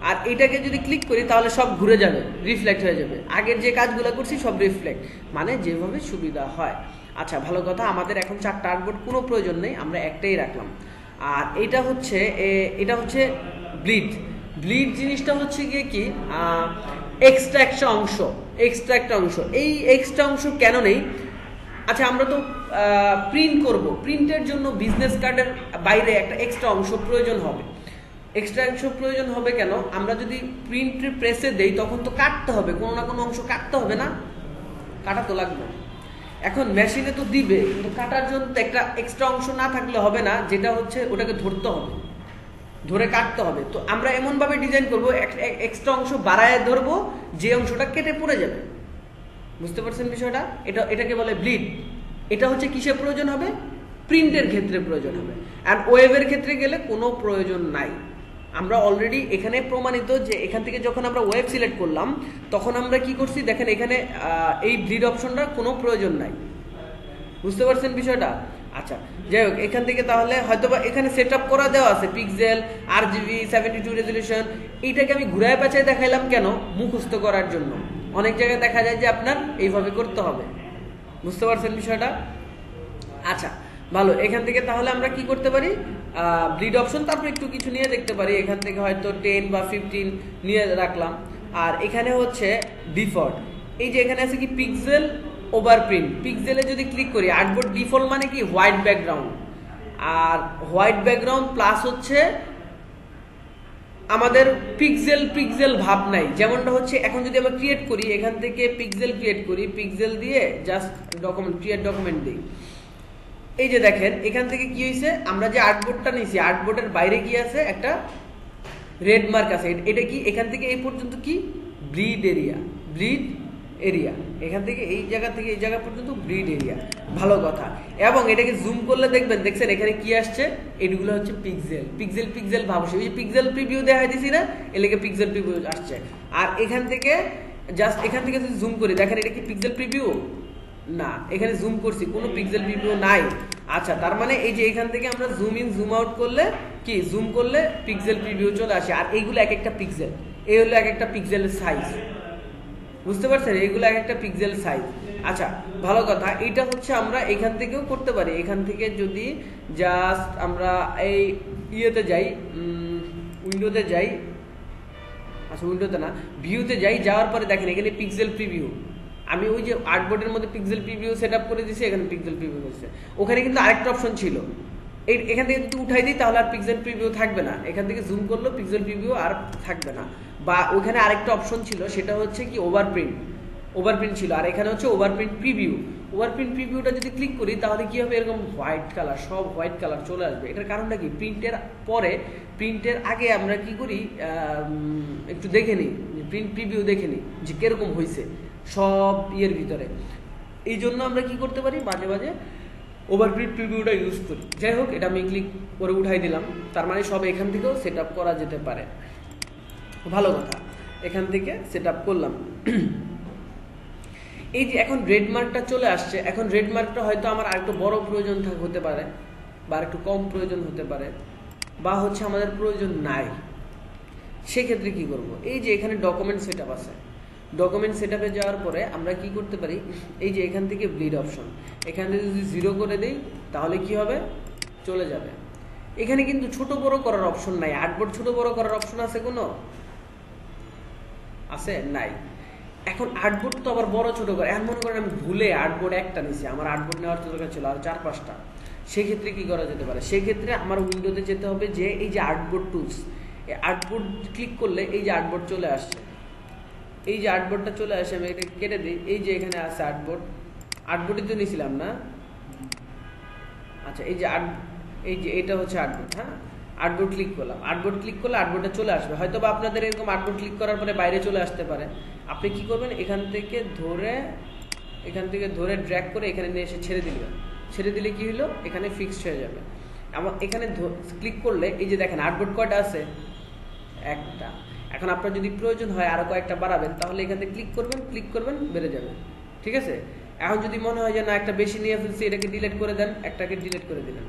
আর এইটাকে যদি ক্লিক করি তাহলে সব ঘুরে যাবে, রিফ্লেক্ট হয়ে যাবে। আগের যে কাজগুলো করছি সব রিফ্লেক্ট, মানে যেভাবে সুবিধা হয়। আচ্ছা ভালো কথা, আমাদের এখন 4টা আর্টবোর্ড কোনো প্রয়োজন নেই, আমরা একটাই রাখলাম। আর এটা হচ্ছে ব্লিড জিনিসটা হচ্ছে গিয়ে কি, এক্সট্রা একটা অংশ। এই এক্সট্রা অংশ কেন নেই? আচ্ছা আমরা তো প্রিন্ট করব, প্রিন্টের জন্য বিজনেস কার্ডের বাইরে একটা এক্সট্রা অংশ প্রয়োজন হবে। এক্সট্রা অংশ প্রয়োজন হবে কেন? আমরা যদি প্রিন্ট প্রেসে দেই তখন তো কাটতে হবে, কোনো না কোনো অংশ কাটতে হবে না, কাটা তো লাগবে। এখন মেশিনে তো দিবে, কিন্তু কাটার জন্য একটা এক্সট্রা অংশ না থাকলে হবে না, যেটা হচ্ছে ওটাকে ধরতে হবে, ধরে কাটতে হবে। তো আমরা এমন ভাবে ডিজাইন করব, এক্সট্রা অংশ বাড়ায় ধরবো, যে অংশটা কেটে পড়ে যাবে। বুঝতে পারছেন বিষয়টা? এটাকে বলে ব্লিড। এটা হচ্ছে কিসে প্রয়োজন হবে? প্রিন্টের ক্ষেত্রে প্রয়োজন হবে। আর ওয়েবের ক্ষেত্রে গেলে কোনো প্রয়োজন নাই। আমরা অলরেডি এখানে প্রমাণিত যে এখান থেকে যখন আমরা ওয়েব সিলেক্ট করলাম তখন আমরা কি করছি দেখেন, এখানে এই ব্লিড অপশনটা কোনো প্রয়োজন নাই। বুঝতে পারছেন বিষয়টা? আচ্ছা যাই হোক, এখান থেকে তাহলে হয়তোবা এখানে সেট আপ করা দেওয়া আছে পিক্সেল, আরজিবি, 72 রেজলিউশন। এইটাকে আমি ঘুরায় পেঁচায় দেখাইলাম কেন? মুখস্থ করার জন্য। অনেক জায়গায় দেখা যায় যে আপনার এইভাবে করতে হবে। বুঝতে পারছেন বিষয়টা? আচ্ছা ভালো, এখান থেকে তাহলে আমরা কি করতে পারি, ব্লিড অপশন, তারপর একটু কিছু নিয়ে দেখতে পারি। এখান থেকে হয়তো 10 বা 15 নিয়ে রাখলাম। আর এখানে হচ্ছে ডিফল্ট, এই যে এখানে আছে কি পিক্সেল ওভারপ্রিন্ট। পিক্সেলে যদি ক্লিক করি, আর্টবোর্ড ডিফল্ট মানে কি হোয়াইট ব্যাকগ্রাউন্ড, আর হোয়াইট ব্যাকগ্রাউন্ড প্লাস হচ্ছে আমাদের পিক্সেল ভাব নাই। যেমনটা হচ্ছে এখন যদি আমরা ক্রিয়েট করি, এখান থেকে পিক্সেল ক্রিয়েট করি, পিক্সেল দিয়ে জাস্ট ডকুমেন্ট ক্রিয়েট ডকুমেন্ট দিই। এই যে দেখেন এখান থেকে কি হয়েছে, আমরা যে আর্টবোর্ডটা নিয়েছি আর্টবোর্ডের বাইরে কি আছে, একটা রেড মার্ক আছে। এটা কি এখান থেকে এই পর্যন্ত কি ব্লিড এরিয়া, এখান থেকে এই জায়গা থেকে এই জায়গা পর্যন্ত ব্লিড এরিয়া। ভালো কথা। এবং এটাকে জুম করলে দেখছেন এখানে কি আসছে, এগুলো হচ্ছে পিক্সেল ভাব। ওই যে পিক্সেল প্রিভিউ দেখা দিছি না, এলাকে পিক্সেল প্রিভিউ আসছে। আর এখান থেকে জাস্ট এখান থেকে যদি জুম করি, দেখেন এটা কি পিক্সেল প্রিভিউ না, এখানে জুম করছি কোনো পিক্সেল প্রিভিউ নাই। আচ্ছা তার মানে এই যে এখান থেকে আমরা জুম ইন জুম আউট করলে কি, জুম করলে পিক্সেল প্রিভিউ চলে আসে। আর এইগুলো এক একটা পিক্সেল, এই হলো এক একটা পিক্সেলের সাইজ। বুঝতে পারছেন? এইগুলো এক একটা পিক্সেল সাইজ। আচ্ছা ভালো কথা, এইটা হচ্ছে আমরা এখান থেকেও করতে পারি। এখান থেকে যদি জাস্ট আমরা এই ইয়েতে যাই, উইন্ডোতে যাই, আচ্ছা উইন্ডোতে না, ভিউতে যাই, যাওয়ার পরে দেখেন এখানে পিক্সেল প্রিভিউ। আমি ওই যে আর্টবোর্ডের মধ্যে পিক্সেল প্রিভিউ সেট আপ করে দিয়েছি, এখানে পিক্সেল প্রিভিউ হচ্ছে। ওখানে কিন্তু আরেকটা অপশন ছিল, এখান থেকে যদি উঠাই দিই তাহলে আর পিক্সেল প্রিভিউ থাকবে না। এখান থেকে জুম করলেও পিক্সেল প্রিভিউ আর থাকবে না। বা ওখানে আরেকটা অপশন ছিল, সেটা হচ্ছে কি ওভারপ্রিন্ট ছিল। আর এখানে হচ্ছে ওভারপ্রিন্ট প্রিভিউটা যদি ক্লিক করি তাহলে কি হবে, এরকম হোয়াইট কালার, সব হোয়াইট কালার চলে আসবে। এটার কারণটা কি, প্রিন্টের আগে আমরা কি করি, একটু দেখে নিই, প্রিন্ট প্রিভিউ দেখে নিই যে কিরকম হয়েছে সব ইয়ের ভিতরে। এই জন্য আমরা কি করতে পারি, মাঝে মাঝে ওভারপ্রিন্ট প্রিভিউটা ইউজ করি। যাই হোক, এটা আমি ক্লিক করে উঠাই দিলাম, তার মানে সব এখান থেকেও সেট আপ করা যেতে পারে। ভালো কথা, এখান থেকে সেট আপ করলাম। এই যে এখন রেড মার্কটা চলে আসছে, এখন রেড মার্কটা হয়তো আমার আরেকটু বড় প্রয়োজন হতে পারে, বা আরেকটু কম প্রয়োজন হতে পারে, বা হচ্ছে আমাদের প্রয়োজন নাই। সেক্ষেত্রে কি করব, এই যে এখানে ডকুমেন্ট সেট আপ আছে, ডকুমেন্ট সেট আপে যাওয়ার পরে আমরা কি করতে পারি, এই যে এখান থেকে ব্লিড অপশন, এখান থেকে যদি 0 করে দিই তাহলে কি হবে, চলে যাবে। এখানে কিন্তু ছোট বড় করার অপশন নাই। আর্টবোর্ড ছোট বড় করার অপশন আছে কোনো? আছে? নাই। এখন আর্টবোর্ড তো আবার বড় ছোট করে, এমন মনে করেন আমি ভুলে আর্টবোর্ড একটা নিছি, আমার আর্টবোর্ড নেওয়ার দরকার ছিল আর 4-5টা, সেক্ষেত্রে কি করা যেতে পারে? সেক্ষেত্রে আমার উইন্ডোতে যেতে হবে, যে এই যে আর্টবোর্ড টুলস, এই আর্টবোর্ড ক্লিক করলে এই যে আর্টবোর্ড চলে আসছে, এই যে আর্টবোর্ডটা চলে আসে, আমি এটা কেটে দিই। এই যে এখানে আছে আর্টবোর্ড, আর্টবোর্ডই তো নিয়েছিলাম না? আচ্ছা, এই যে এই যে এটা হচ্ছে আর্টবোর্ড। হ্যাঁ, আর্টবোর্ড ক্লিক করলাম, আর্টবোর্ড ক্লিক করলে আর্টবোর্ডটা চলে আসবে। হয়তো বা আপনাদের এরকম আর্টবোর্ড ক্লিক করার পরে বাইরে চলে আসতে পারে। আপনি কি করবেন, এখান থেকে ধরে ড্র্যাগ করে এখানে নিয়ে এসে ছেড়ে দিলেন। ছেড়ে দিলে কি হলো, এখানে ফিক্সড হয়ে যাবে। আমার এখানে ক্লিক করলে এই যে দেখেন আর্টবোর্ড কয়টা আছে, একটা। এখন আপনার যদি প্রয়োজন হয় আরো কয়েকটা বাড়াবেন, তাহলে এখান থেকে ক্লিক করবেন বেড়ে যাবে। ঠিক আছে? এখন যদি মনে হয় যে না একটা বেশি নিয়ে ফেলছি, এটাকে ডিলিট করে দেন, একটাকে ডিলিট করে দিলেন।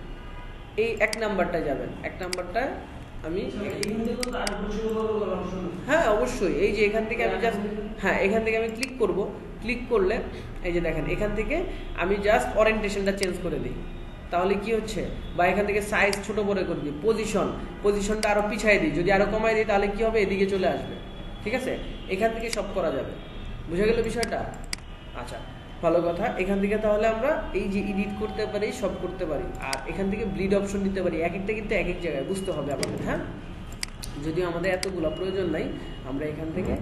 এই 1 নাম্বারটা যাবেন, 1 নাম্বারটা আমি হ্যাঁ অবশ্যই, এই যে এখান থেকে আমি জাস্ট এখান থেকে আমি ক্লিক করব। ক্লিক করলে এই যে দেখেন এখান থেকে আমি জাস্ট ওরিয়েন্টেশনটা চেঞ্জ করে দিই, তাহলে কি হচ্ছে, বা এখান থেকে সাইজ ছোট বড় করে দিই, পজিশনটা আরো পিছাই দিই, যদি আরো কমাই দিই তাহলে কি হবে, এদিকে চলে আসবে। ঠিক আছে? এখান থেকে সব করা যাবে। বুঝা গেল বিষয়টা? আচ্ছা, ভালো কথা। এখান থেকে তাহলে আমরা এই যে এডিট করতে পারি, সব করতে পারি, আর এখান থেকে ব্লিড অপশন দিতে পারি। এক একটা কিন্তু এক এক জায়গায় বুঝতে হবে আমাদের। হ্যাঁ, যদিও আমাদের এতগুলো প্রয়োজন নাই, আমরা এখান থেকে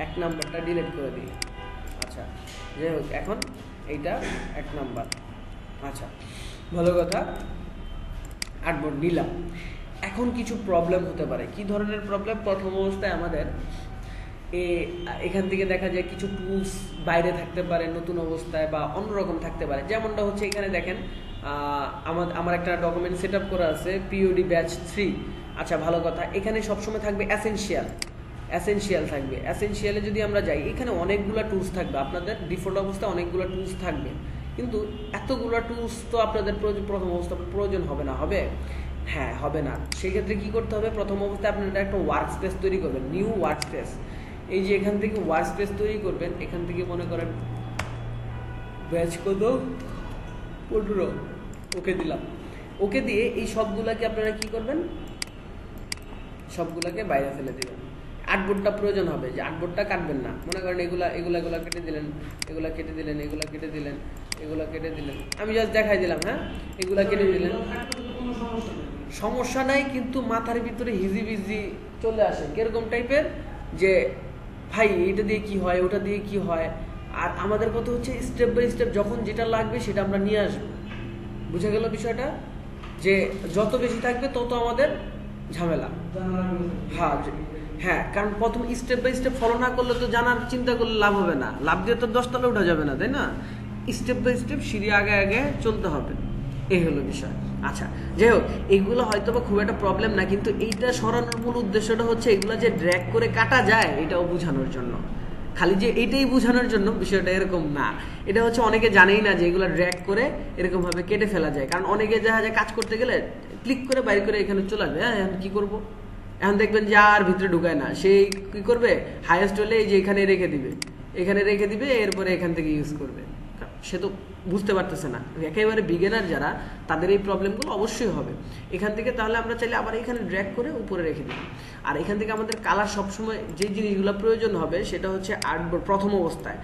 1 নাম্বারটা ডিলিট করে দিই। আচ্ছা, যাই হোক, এখন এইটা 1 নাম্বার। আচ্ছা, ভালো কথা, আর্টবোর্ড নিলাম। এখন কিছু প্রবলেম হতে পারে। কি ধরনের প্রবলেম? প্রথম অবস্থায় আমাদের এখান থেকে দেখা যায় কিছু টুলস বাইরে থাকতে পারে নতুন অবস্থায়, বা অন্যরকম থাকতে পারে। যেমনটা হচ্ছে এখানে দেখেন আমার একটা ডকুমেন্ট সেট আপ করা আছে পিওডি ব্যাচ 3। আচ্ছা, ভালো কথা, এখানে সবসময় থাকবে এসেনশিয়াল থাকবে। এসেনশিয়ালে যদি আমরা যাই, এখানে অনেকগুলো টুলস থাকবে, আপনাদের ডিফল্ট অবস্থায় অনেকগুলো টুলস থাকবে, কিন্তু এতগুলো টুলস তো আপনাদের প্রথম অবস্থায় প্রয়োজন হবে না। হবে? হ্যাঁ, হবে না। সেক্ষেত্রে কি করতে হবে, প্রথম অবস্থায় আপনারা একটা ওয়ার্ক স্পেস তৈরি করবেন, নিউ ওয়ার্ক স্পেস। এই যে এখান থেকে ওয়ার্ক স্পেস তৈরি করবেন, এখান থেকে মনে করেন ব্যাচ কত 15, ওকে দিলাম। ওকে দিয়ে এই সবগুলাকে আপনারা কি করবেন, সবগুলাকে বাইরে ফেলে দিবেন। আর্টবোর্ডটা প্রয়োজন হবে, যে আর্টবোর্ডটা কাটবেন না। মনে করেন এগুলা কেটে দিলেন, এগুলা কেটে দিলেন, এগুলা কেটে দিলেন, এগুলা কেটে দিলেন, আমি জাস্ট দেখাই দিলাম। হ্যাঁ, এগুলা কেটে দিলেন, সমস্যা নাই, কিন্তু মাথার ভিতরে হিজিবিজি চলে আসে। কিরকম টাইপের, যে ভাই এটা দিয়ে কি হয়, ওটা দিয়ে কি হয়। আর আমাদের কথা হচ্ছে স্টেপ বাই স্টেপ যখন যেটা লাগবে সেটা আমরা নিয়ে আসবো। বুঝা গেল বিষয়টা? যে যত বেশি থাকবে তত আমাদের ঝামেলা। হ্যাঁ, কারণ প্রথম স্টেপ বাই স্টেপ ফলো না করলে তো জানার চিন্তা করলে লাভ হবে না। লাভ দিয়ে তো 10 তলা উঠা যাবে না, তাই না? স্টেপ বাই স্টেপ সিঁড়ি আগে চলতে হবে, এই হলো বিষয়। আচ্ছা, যাই হোক, এইগুলো হয়তো বা খুব একটা প্রবলেম না, কিন্তু এইটা সরানোর মূল উদ্দেশ্যটা হচ্ছে এগুলো যে ড্র্যাগ করে কাটা যায় এটাও বোঝানোর জন্য। খালি যে এইটাই বোঝানোর জন্য বিষয়টা এরকম না। এটা হচ্ছে অনেকে জানেই না যে এগুলো ড্র্যাগ করে এরকম ভাবে কেটে ফেলা যায়। কারণ অনেকে দেখা যায় কাজ করতে গেলে ক্লিক করে বাইরে করে এখানে চলে আসবে। হ্যাঁ, এখন কি করব, এখন দেখবেন যে আর ভিতরে ঢুকায় না, সেই কি করবে, হাইয়েস্ট হলে এই যে এখানে রেখে দিবে, এরপরে এখান থেকে ইউজ করবে। সে তো বুঝতে পারতেছে না। একেবারে বিগিনার যারা, তাদের এই প্রবলেমগুলো অবশ্যই হবে। এখান থেকে তাহলে আমরা চাইলে আবার এখানে ড্র্যাগ করে উপরে রেখে দিই। আর এখান থেকে আমাদের কালার সবসময় যে জিনিসগুলো প্রয়োজন হবে সেটা হচ্ছে আর্টবোর্ড প্রথম অবস্থায়।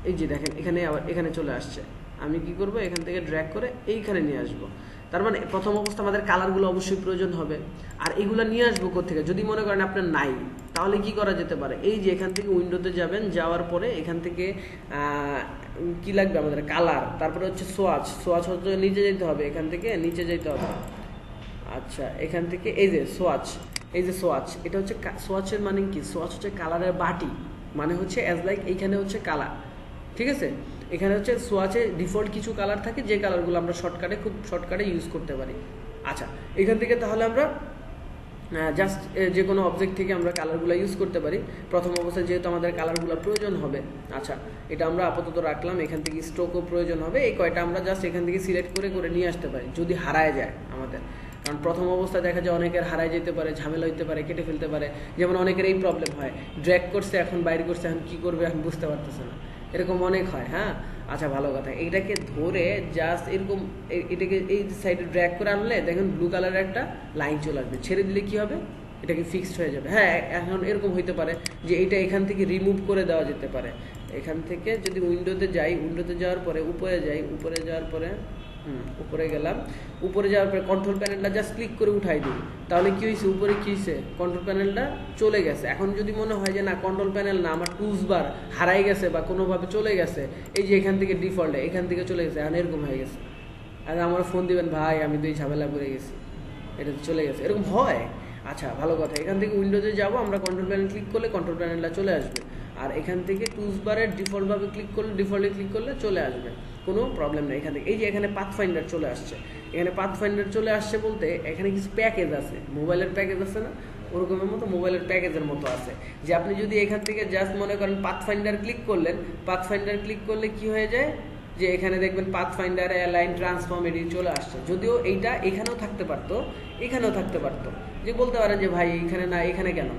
এই যে দেখেন এখানে চলে আসছে, আমি কি করব, এখান থেকে ড্র্যাগ করে এইখানে নিয়ে আসবো। তার মানে প্রথম অবস্থা আমাদের কালারগুলো অবশ্যই প্রয়োজন হবে। আর এগুলো নিয়ে আসবো কোথেকে, যদি মনে করেন আপনার নাই, তাহলে কি করা যেতে পারে, এই যে এখান থেকে উইন্ডোতে যাবেন, যাওয়ার পরে এখান থেকে কি লাগবে আমাদের, কালার, তারপরে হচ্ছে সোয়াচ হচ্ছে নিচে যেতে হবে, এখান থেকে নিচে যেতে হবে। আচ্ছা, এখান থেকে এই যে সোয়াচ, এটা হচ্ছে সোয়াচের মানে কি, সোয়াচ হচ্ছে কালারের বাটি, মানে হচ্ছে অ্যাজ লাইক এইখানে হচ্ছে কালার। ঠিক আছে? এখানে হচ্ছে সোয়াচে ডিফল্ট কিছু কালার থাকে, যে কালারগুলো আমরা খুব শর্টকাটে ইউজ করতে পারি। আচ্ছা, এখান থেকে তাহলে আমরা জাস্ট যে কোনো অবজেক্ট থেকে আমরা কালারগুলো ইউজ করতে পারি। প্রথম অবস্থায় যেহেতু আমাদের কালারগুলো প্রয়োজন হবে, আচ্ছা এটা আমরা আপাতত রাখলাম। এখান থেকে স্ট্রোকও প্রয়োজন হবে, এই কয়টা আমরা জাস্ট এখান থেকে সিলেক্ট করে নিয়ে আসতে পারি, যদি হারায় যায় আমাদের। কারণ প্রথম অবস্থায় দেখা যায় অনেকের হারায় যেতে পারে, ঝামেলা হইতে পারে, কেটে ফেলতে পারে। যেমন অনেকের এই প্রবলেম হয়, ড্র্যাগ করছে, এখন বাইরে করছে, এখন কি করবে, এখন বুঝতে পারতেছে না, এরকম অনেক হয়। হ্যাঁ, আচ্ছা ভালো কথা, এটাকে ধরে জাস্ট এরকম এটাকে এই সাইডে ড্র্যাগ করে আনলে দেখেন ব্লু কালারের একটা লাইন চলে আসবে, ছেড়ে দিলে কি হবে, এটাকে ফিক্সড হয়ে যাবে। হ্যাঁ, এখন এরকম হইতে পারে যে এটা এখান থেকে রিমুভ করে দেওয়া যেতে পারে। এখান থেকে যদি উইন্ডোতে যাই, উইন্ডোতে যাওয়ার পরে উপরে যাই, উপরে যাওয়ার পরে উপরে গেলাম, উপরে যাওয়ার পরে কন্ট্রোল প্যানেলটা জাস্ট ক্লিক করে উঠাই দিই, তাহলে কি হয়েছে, উপরে কি হয়েছে, কন্ট্রোল প্যানেলটা চলে গেছে। এখন যদি মনে হয় যে না কন্ট্রোল প্যানেল না, আমার টুলস বার হারাই গেছে বা কোনোভাবে চলে গেছে, এই যে এখান থেকে ডিফল্টে এখান থেকে চলে গেছে, এখন এরকম হয়ে গেছে, আর আমার ফোন দিবেন ভাই আমি তো এই ঝামেলা করে গেছি, এটা চলে গেছে, এরকম হয়। আচ্ছা ভালো কথা, এখান থেকে উইন্ডোতে যাব, আমরা কন্ট্রোল প্যানেল ক্লিক করলে কন্ট্রোল প্যানেলটা চলে আসবে, আর এখান থেকে টুলস বারের ডিফল্টভাবে ক্লিক করলে ডিফল্টে ক্লিক করলে চলে আসবে, কোনো প্রবলেম নেই। এখান থেকে এই যে এখানে পাথফাইন্ডার চলে আসছে, এখানে পাথফাইন্ডার চলে আসছে বলতে এখানে কিছু প্যাকেজ আছে, মোবাইলের প্যাকেজ আছে না, ওরকমের মতো মোবাইলের প্যাকেজের মতো আছে, যে আপনি যদি এখান থেকে জাস্ট মনে করেন পাথফাইন্ডার ক্লিক করলেন, পাথফাইন্ডার ক্লিক করলে কি হয়ে যায় যে এখানে দেখবেন পাথফাইন্ডার অ্যালাইন ট্রান্সফর্ম এটি চলে আসছে, যদিও এইটা এখানেও থাকতে পারতো, এখানেও থাকতে পারতো, যে বলতে পারেন যে ভাই এখানে না এখানে কেন,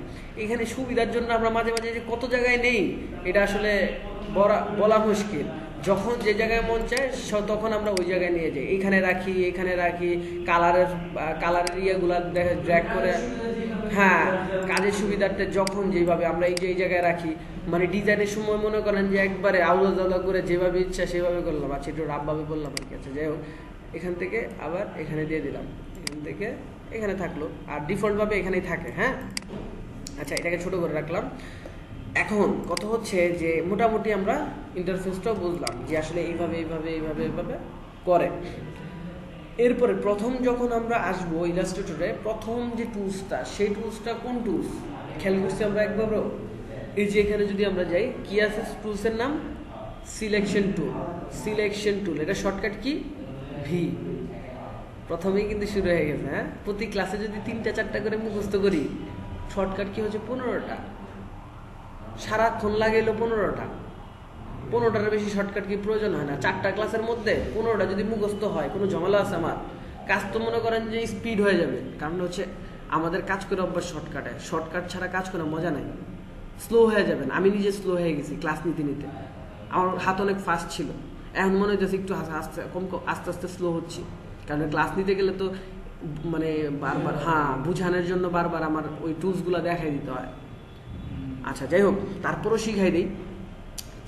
এখানে সুবিধার জন্য আমরা মাঝে মাঝে যে কত জায়গায় নেই এটা আসলে বলা মুশকিল, যখন যে জায়গায় মন চায় তখন আমরা ওই জায়গায় নিয়ে যাই, এখানে রাখি এখানে রাখি, কালারের ইয়েগুলা ড্র্যাগ করে, হ্যাঁ কাজের সুবিধার্থে যখন যেভাবে আমরা এই যে এই জায়গায় রাখি, মানে ডিজাইনের সময় মনে করেন যে একবারে আলাদা করে যেভাবে ইচ্ছা সেভাবে করলাম, আচ্ছা একটু রাফভাবে করলাম আর কি। আচ্ছা যাই হোক, এখান থেকে আবার এখানে দিয়ে দিলাম, এখান থেকে এখানে থাকলো, আর ডিফল্টভাবে এখানেই থাকে। হ্যাঁ আচ্ছা, এটাকে ছোট করে রাখলাম। এখন কথা হচ্ছে যে মোটামুটি আমরা ইন্টারফেসটাও বুঝলাম যে আসলে এইভাবে এইভাবে এইভাবে এইভাবে করে। এরপরে প্রথম যখন আমরা আসবো ইলাস্ট্রেটরে, প্রথম যে টুলসটা, সেই টুলসটা কোন টুলস খেয়াল করছি আমরা একবারও, এই যে এখানে যদি আমরা যাই, কি আছে টুলসের নাম, সিলেকশন টুল। সিলেকশন টুল, এটা শর্টকাট কি, ভি। প্রথমেই কিন্তু শুরু হয়ে গেছে। হ্যাঁ, প্রতি ক্লাসে যদি 3-4টা করে মুখস্থ করি, শর্টকাট কি হচ্ছে 15টা, সারাক্ষণ লাগাইলো 15টার বেশি শর্টকাট কি প্রয়োজন হয় না। 4টা ক্লাসের মধ্যে 15টা যদি মুখস্থ হয়, কোনো ঝামেলা আছে আমার, কাজ তো মনে করেন যে স্পিড হয়ে যাবে, কারণ হচ্ছে আমাদের কাজ করে অভ্যাস শর্টকাটে, শর্টকাট ছাড়া কাজ করে মজা নাই, স্লো হয়ে যাবেন। আমি নিজে স্লো হয়ে গেছি ক্লাস নিতে নিতে, আমার হাত অনেক ফাস্ট ছিল, এখন মনে হইতেছে একটু আস্তে আস্তে স্লো হচ্ছি, কারণ ক্লাস নিতে গেলে তো মানে বারবার বুঝানোর জন্য বারবার আমার ওই টুলসগুলো দেখাই দিতে হয়। আচ্ছা যাই হোক, তারপরও শিখাই দিই।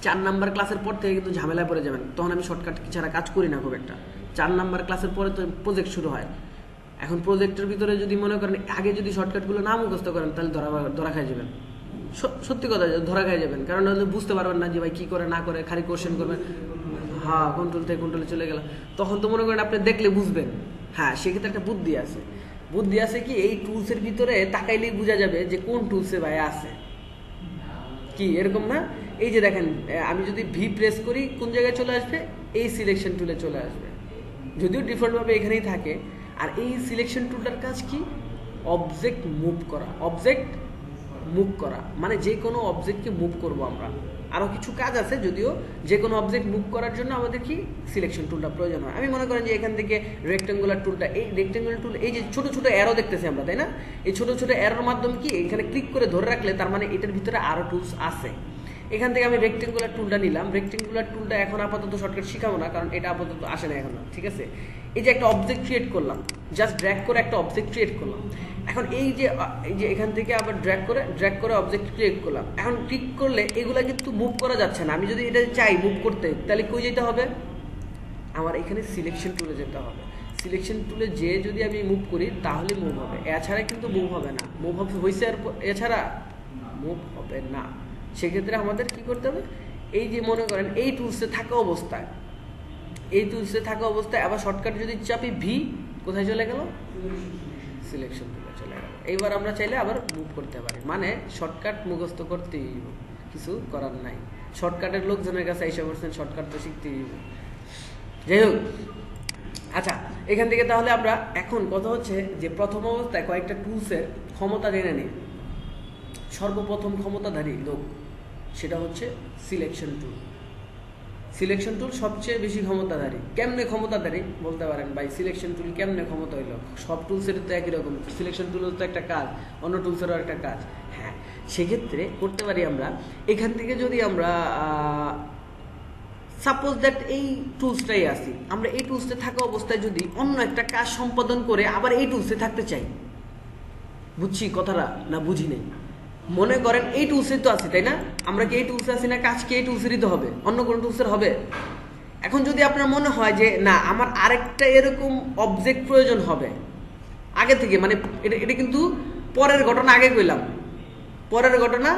4 নাম্বার ক্লাসের পর থেকে কিন্তু ঝামেলায় পড়ে যাবেন, তখন আমি শর্টকাট ছাড়া কাজ করি না খুব একটা। 4 নাম্বার ক্লাসের পরে তো প্রজেক্ট শুরু হয়। এখন প্রজেক্টের ভিতরে যদি মনে করেন আগে যদি শর্টকাটগুলো না মুখস্থ করেন, তাহলে ধরা খাই যাবেন, সত্যি কথা ধরা খাই যাবেন, কারণ বুঝতে পারবেন না যে ভাই কী করে না করে, খালি কোশ্চেন করবেন, কন্ট্রোল থেকে কন্ট্রোলে চলে গেলাম, তখন তো মনে করেন আপনি দেখলে বুঝবেন। হ্যাঁ, সেক্ষেত্রে একটা বুদ্ধি আছে কি, এই টুলসের ভিতরে তাকাইলেই বোঝা যাবে যে কোন টুলসে ভাই আছে কি, এরকম না। এই যে দেখেন, আমি যদি ভি প্রেস করি কোন জায়গায় চলে আসবে, এই সিলেকশন টুলে চলে আসবে, যদিও ডিফল্টভাবে এখানেই থাকে। আর এই সিলেকশন টুলটার কাজ কি, অবজেক্ট মুভ করা, মানে যে কোনো অবজেক্টকে মুভ করব আমরা। আরও কিছু কাজ আছে, যদিও যে কোনো অবজেক্ট মুভ করার জন্য আমাদের কি সিলেকশন টুলটা প্রয়োজন হয়। আমি মনে করেন যে এখান থেকে রেক্টেঙ্গুলার টুলটা, এই রেক্টেঙ্গুলার টুল, এই যে ছোট ছোট অ্যারো দেখতেছি আমরা, তাই না, এই ছোট ছোট অ্যারোর মাধ্যমে কি এখানে ক্লিক করে ধরে রাখলে তার মানে এটার ভিতরে আরও টুলস আছে। এখান থেকে আমি রেক্টেঙ্গুলার টুলটা নিলাম, রেক্টেঙ্গুলার টুলটা এখন আপাতত শর্টকাট শিখাবো না, কারণ এটা আপাতত আসে না এখন, ঠিক আছে। এই যে একটা অবজেক্ট ক্রিয়েট করলাম, জাস্ট ড্র্যাগ করে একটা অবজেক্ট ক্রিয়েট করলাম। এখন এই যে এখান থেকে আবার ড্র্যাগ করে অবজেক্ট ক্রিয়েট করলাম। এখন ক্লিক করলে এগুলা কিন্তু মুভ করা যাচ্ছে না। আমি যদি এটা চাই মুভ করতে, তাহলে কই যেতে হবে, আমার এখানে সিলেকশন টুলে যেতে হবে। সিলেকশন টুলে যদি আমি মুভ করি তাহলে মুভ হবে, এছাড়া কিন্তু মুভ হবে না। মুভ হয়েছে আর এছাড়া মুভ হবে না। সেক্ষেত্রে আমাদের কি করতে হবে, এই যে মনে করেন এই টুলসে থাকা অবস্থায়, আবার শর্টকাট যদি চাপি ভি, কোথায় চলে গেল, সিলেকশন টুলে চলে গেল। এইবার আমরা চাইলে আবার মুভ করতে পারি, মানে শর্টকাট মুখস্থ করতেই কিছু করার নাই। শর্টকাটের লোকজনের কাছে এসে বলছেন শর্টকাট তো শিখতেই। যাই হোক, আচ্ছা এখান থেকে তাহলে আমরা এখন কথা হচ্ছে যে প্রথম অবস্থায় কয়েকটা টুলসের ক্ষমতা জেনে নিই। সর্বপ্রথম ক্ষমতাধারী লোক সেটা হচ্ছে সিলেকশন টুল। সিলেকশন টুল সবচেয়ে বেশি ক্ষমতাধারী। কেমনে ক্ষমতাধারী বলতে পারেন, ভাই সিলেকশন টুল কেমনে ক্ষমতা হইল, সব টুলসের তো একই রকম, সিলেকশন টুলও তো একটা কাজ, অন্য টুলসেরও একটা কাজ। হ্যাঁ, সেক্ষেত্রে করতে পারি আমরা এখান থেকে যদি আমরা সাপোজ দ্যাট এই টুলসটাই আছে, আমরা এই টুলসে থাকা অবস্থায় যদি অন্য একটা কাজ সম্পাদন করে আবার এই টুলসে থাকতে চাই, বুঝছি কথাটা না বুঝি নেই? মনে করেন এই টুলসে তো আছি, তাই না? আমরা কি এই টুলসে আছি না? কাজ কি এই টুলসেরই তো হবে, অন্য কোনো টুলসের হবে? এখন যদি আপনার মনে হয় যে না আমার আরেকটা এরকম অবজেক্ট প্রয়োজন হবে আগে থেকে, মানে এটা কিন্তু পরের ঘটনা আগে কইলাম, পরের ঘটনা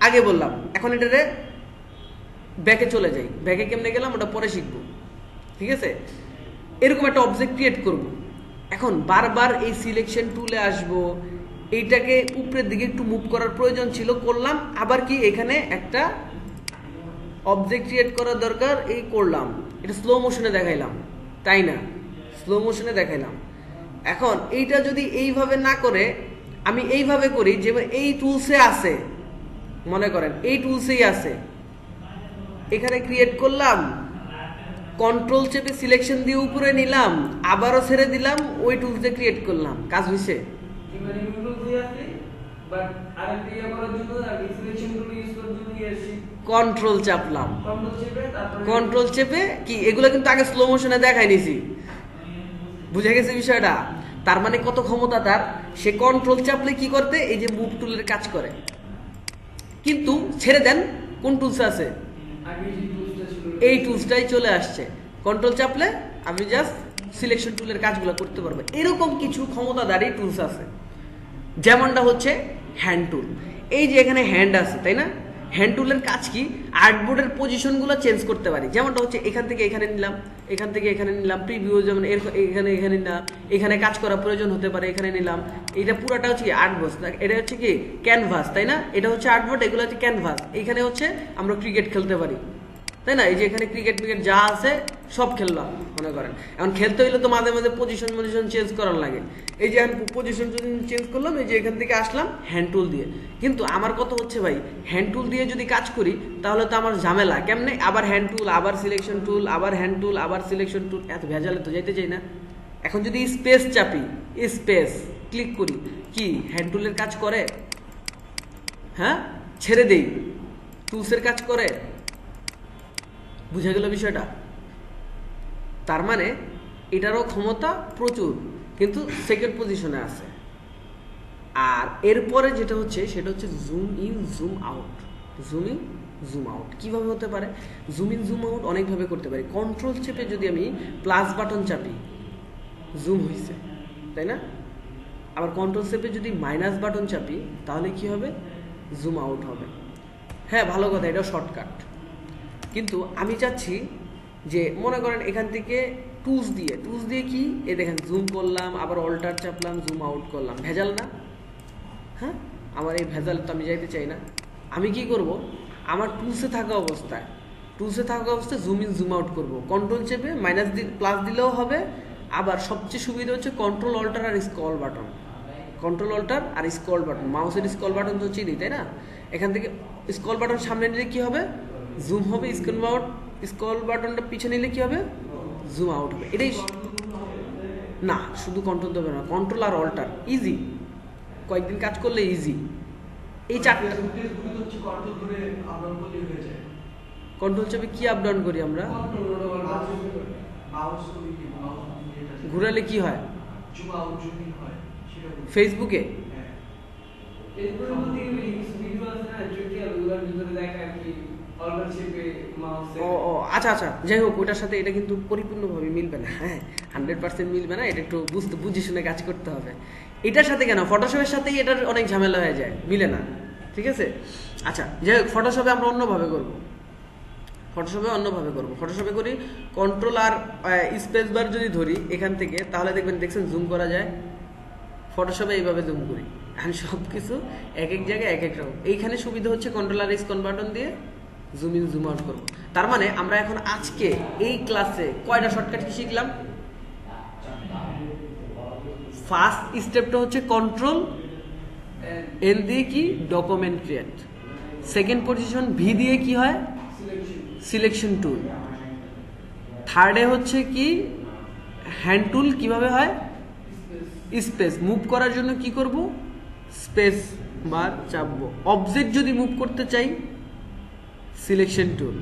আগে বললাম, এখন এটারে ব্যাকে চলে যাই। ব্যাকে কেমনে গেলাম ওটা পরে শিখবো, ঠিক আছে? এরকম একটা অবজেক্ট ক্রিয়েট করব। এখন বারবার এই সিলেকশন টুলে আসবো, এইটাকে উপরের দিকে একটু মুভ করার প্রয়োজন ছিল, করলাম। আবার কি এখানে একটা অবজেক্ট ক্রিয়েট করার দরকার, এই করলাম। এটা স্লো মোশনে দেখাইলাম, তাই না? স্লো মোশনে দেখাইলাম। এখন এইটা যদি এইভাবে না করে আমি এইভাবে করি, যে এই টুলসে আছে, মনে করেন এই টুলসেই আছে, এখানে ক্রিয়েট করলাম, কন্ট্রোল চেপে সিলেকশন দিয়ে উপরে নিলাম, আবারও ছেড়ে দিলাম, ওই টুলস দিয়ে ক্রিয়েট করলাম, কাজ হয়েছে? কন্ট্রোল চাপলাম, কন্ট্রোল চেপে কি এগুলো কিন্তু আগে স্লো মোশনে দেখাই নিছি, বুঝে গেছে বিষয়টা? তার মানে কত ক্ষমতা তার, সে কন্ট্রোল চাপলে কি করতে, এই যে মুভ টুলের কাজ করে। কিন্তু ছেড়ে দেন, কোন টুলস আছে? এই টুলসটাই চলে আসছে, কন্ট্রোল চাপলে আমি জাস্ট সিলেকশন টুলের কাজগুলো করতে পারবো। এরকম কিছু ক্ষমতাধারী টুলস আছে, যেমনটা হচ্ছে হ্যান্ড টুল। এই যে এখানে হ্যান্ড আছে, তাই না? হ্যান্ড টুলের কাজ কি, আর্টবোর্ডের পজিশনগুলো চেঞ্জ করতে পারি। যেমনটা হচ্ছে এখান থেকে এখানে নিলাম, এখান থেকে এখানে নিলাম, প্রিভিউ যেমন এখানে এখানে নিলাম, এখানে কাজ করা প্রয়োজন হতে পারে, এখানে নিলাম। এটা পুরাটা হচ্ছে কি আর্টবোর্ড, এটা হচ্ছে কি ক্যানভাস, তাই না? এটা হচ্ছে আর্টবোর্ড, এগুলো হচ্ছে ক্যানভাস। এখানে হচ্ছে আমরা ক্রিকেট খেলতে পারি, তাই না? এই যে এখানে ক্রিকেট যা আছে সব খেললাম মনে করেন। এখন খেলতে হইলে তো মাঝে মাঝে পজিশন চেঞ্জ করার লাগে। এই যে পজিশন চেঞ্জ করলাম, এই যে এখান থেকে আসলাম হ্যান্ড টুল দিয়ে। কিন্তু আমার কথা হচ্ছে ভাই, হ্যান্ড টুল দিয়ে যদি কাজ করি তাহলে তো আমার ঝামেলা। কেমনে? আবার হ্যান্ড টুল, আবার সিলেকশন টুল, আবার হ্যান্ড টুল, আবার সিলেকশন টুল, এত ভেজালে তো যাইতে চাই না। এখন যদি স্পেস চাপি, স্পেস ক্লিক করি, কি হ্যান্ড টুলের কাজ করে? হ্যাঁ, ছেড়ে দেই, টুলসের কাজ করে। বুঝে গেল বিষয়টা? তার মানে এটারও ক্ষমতা প্রচুর, কিন্তু সেকেন্ড পজিশনে আছে। আর এরপরে যেটা হচ্ছে সেটা হচ্ছে zoom in zoom out. Zoom in zoom out কিভাবে হতে পারে? জুম ইন জুম আউট অনেকভাবে করতে পারি। কন্ট্রোল চেপে যদি আমি প্লাস বাটন চাপি, জুম হয়েছে, তাই না? আবার কন্ট্রোল চেপে যদি মাইনাস বাটন চাপি তাহলে কি হবে? জুম আউট হবে। হ্যাঁ, ভালো কথা, এটাও শর্টকাট। কিন্তু আমি চাচ্ছি যে মনে করেন এখান থেকে টুলস দিয়ে কি এ দেখেন জুম করলাম, আবার অল্টার চাপলাম, জুম আউট করলাম, ভেজাল না? হ্যাঁ, আমার এই ভেজাল তো আমি যাইতে চাই না। আমি কি করব, আমার টুলসে থাকা অবস্থায় জুম ইন জুম আউট করব। কন্ট্রোল চেপে মাইনাস প্লাস দিলেও হবে। আবার সবচেয়ে সুবিধা হচ্ছে কন্ট্রোল অল্টার আর স্ক্রল বাটন। কন্ট্রোল অল্টার আর স্ক্রল বাটন, মাউসের স্ক্রল বাটন তো চিনি, তাই না? এখান থেকে স্ক্রল বাটন সামনে নিলে কি হবে? জুম হবে। স্ক্রল বাটনটা পিছনে নিলে কি হবে? জুম আউট হবে। এটাই না, শুধু কন্ট্রোল দেবে না, কন্ট্রোল আর অল্টার ইজি, কয়েকদিন কাজ করলে ইজি। এই চারটা কন্ট্রোল চেপে কি আপ ডাউন করি আমরা? ঘুরালে কি হয়? ফেসবুকে আচ্ছা, যাই হোক, ওটার সাথে এটা কিন্তু পরিপূর্ণভাবে মিলবে না। হ্যাঁ, 100% মিলবে না। এটা একটু বুঝে শুনে কাজ করতে হবে। এটার সাথে কেন, ফটোশপের সাথেই এটার অনেক ঝামেলা হয়ে যায়, মিলে না। ঠিক আছে, আচ্ছা যাই হোক, ফটোশপে আমরা অন্যভাবে করবো। ফটোশপে করি কন্ট্রোল আর স্পেস বার যদি ধরি এখান থেকে, তাহলে দেখছেন জুম করা যায়। ফটোশপে এইভাবে জুম করি। এখন সব কিছু এক এক জায়গায় এক এক রকম। এইখানে সুবিধা হচ্ছে কন্ট্রোল আর স্ক্রল বাটন দিয়ে জুম ইন জুম আউট করবো। তার মানে আমরা এখন আজকে এই ক্লাসে কয়টা শর্টকাট কি শিখলাম? ফার্স্ট স্টেপটা হচ্ছে কন্ট্রোল এন দিয়ে কি document create. Second position V দিয়ে কি হয়? Selection tool. থার্ডে হচ্ছে কি হ্যান্ড টুল কিভাবে হয়? স্পেস মুভ করার জন্য কি করব? স্পেস বার চাপবো। অবজেক্ট যদি মুভ করতে চাই সিলেকশন টুল।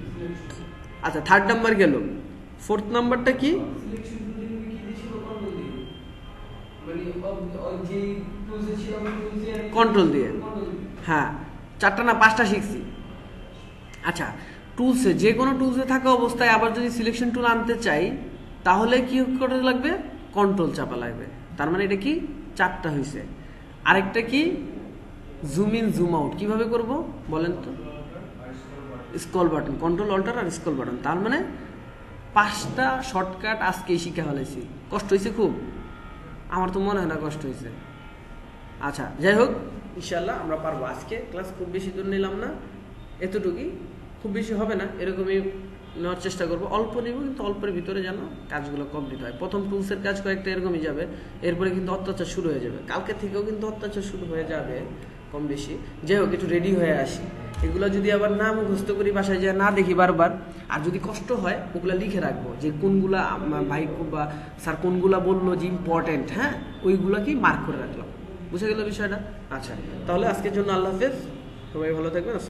আচ্ছা, থার্ড নাম্বার গেল। ফোর্থ নাম্বারটা কি? কন্ট্রোল দিয়ে। হ্যাঁ, 4টা না 5টা শিখছি। আচ্ছা, টুলসে, যে কোনো টুলসে থাকা অবস্থায় আবার যদি সিলেকশন টুল আনতে চাই তাহলে কি করতে লাগবে? কন্ট্রোল চাপা লাগবে। তার মানে এটা কি 4টা হয়েছে। আরেকটা কি? জুম ইন জুম আউট কিভাবে করব বলেন তো? স্ক্রল বাটন, কন্ট্রোল অল্টার আর স্ক্রল বাটন। তার মানে 5টা শর্টকাট আজকেই শিখে ফেলেছি। কষ্ট হয়েছে খুব? আমার তো মনে হয় না কষ্ট হয়েছে। আচ্ছা, যাই হোক, ইনশাল্লাহ আমরা পারবো। আজকে ক্লাস খুব বেশি দূর নিলাম না, এতটুকুই, খুব বেশি হবে না, এরকমই নেওয়ার চেষ্টা করবো। অল্প নিব, কিন্তু অল্পের ভিতরে যেন কাজগুলো কমপ্লিট হয়। প্রথম টুলসের কাজ কয়েকটা এরকমই যাবে, এরপরে কিন্তু অত্যাচার শুরু হয়ে যাবে। কালকে থেকেও কিন্তু অত্যাচার শুরু হয়ে যাবে কম বেশি। যাই হোক, একটু রেডি হয়ে আসি। এগুলো যদি আবার না মুখস্থ করি, বাসায় যায় না দেখি বারবার, আর যদি কষ্ট হয় ওগুলো লিখে রাখবো যে কোনগুলা ভাই বা স্যার কোনগুলা বললো যে ইম্পর্টেন্ট, হ্যাঁ, ওইগুলো কি মার্ক করে রাখলাম। বুঝে গেল বিষয়টা? আচ্ছা, তাহলে আজকের জন্য আল্লাহ হাফেজ, সবাই ভালো থাকবেন।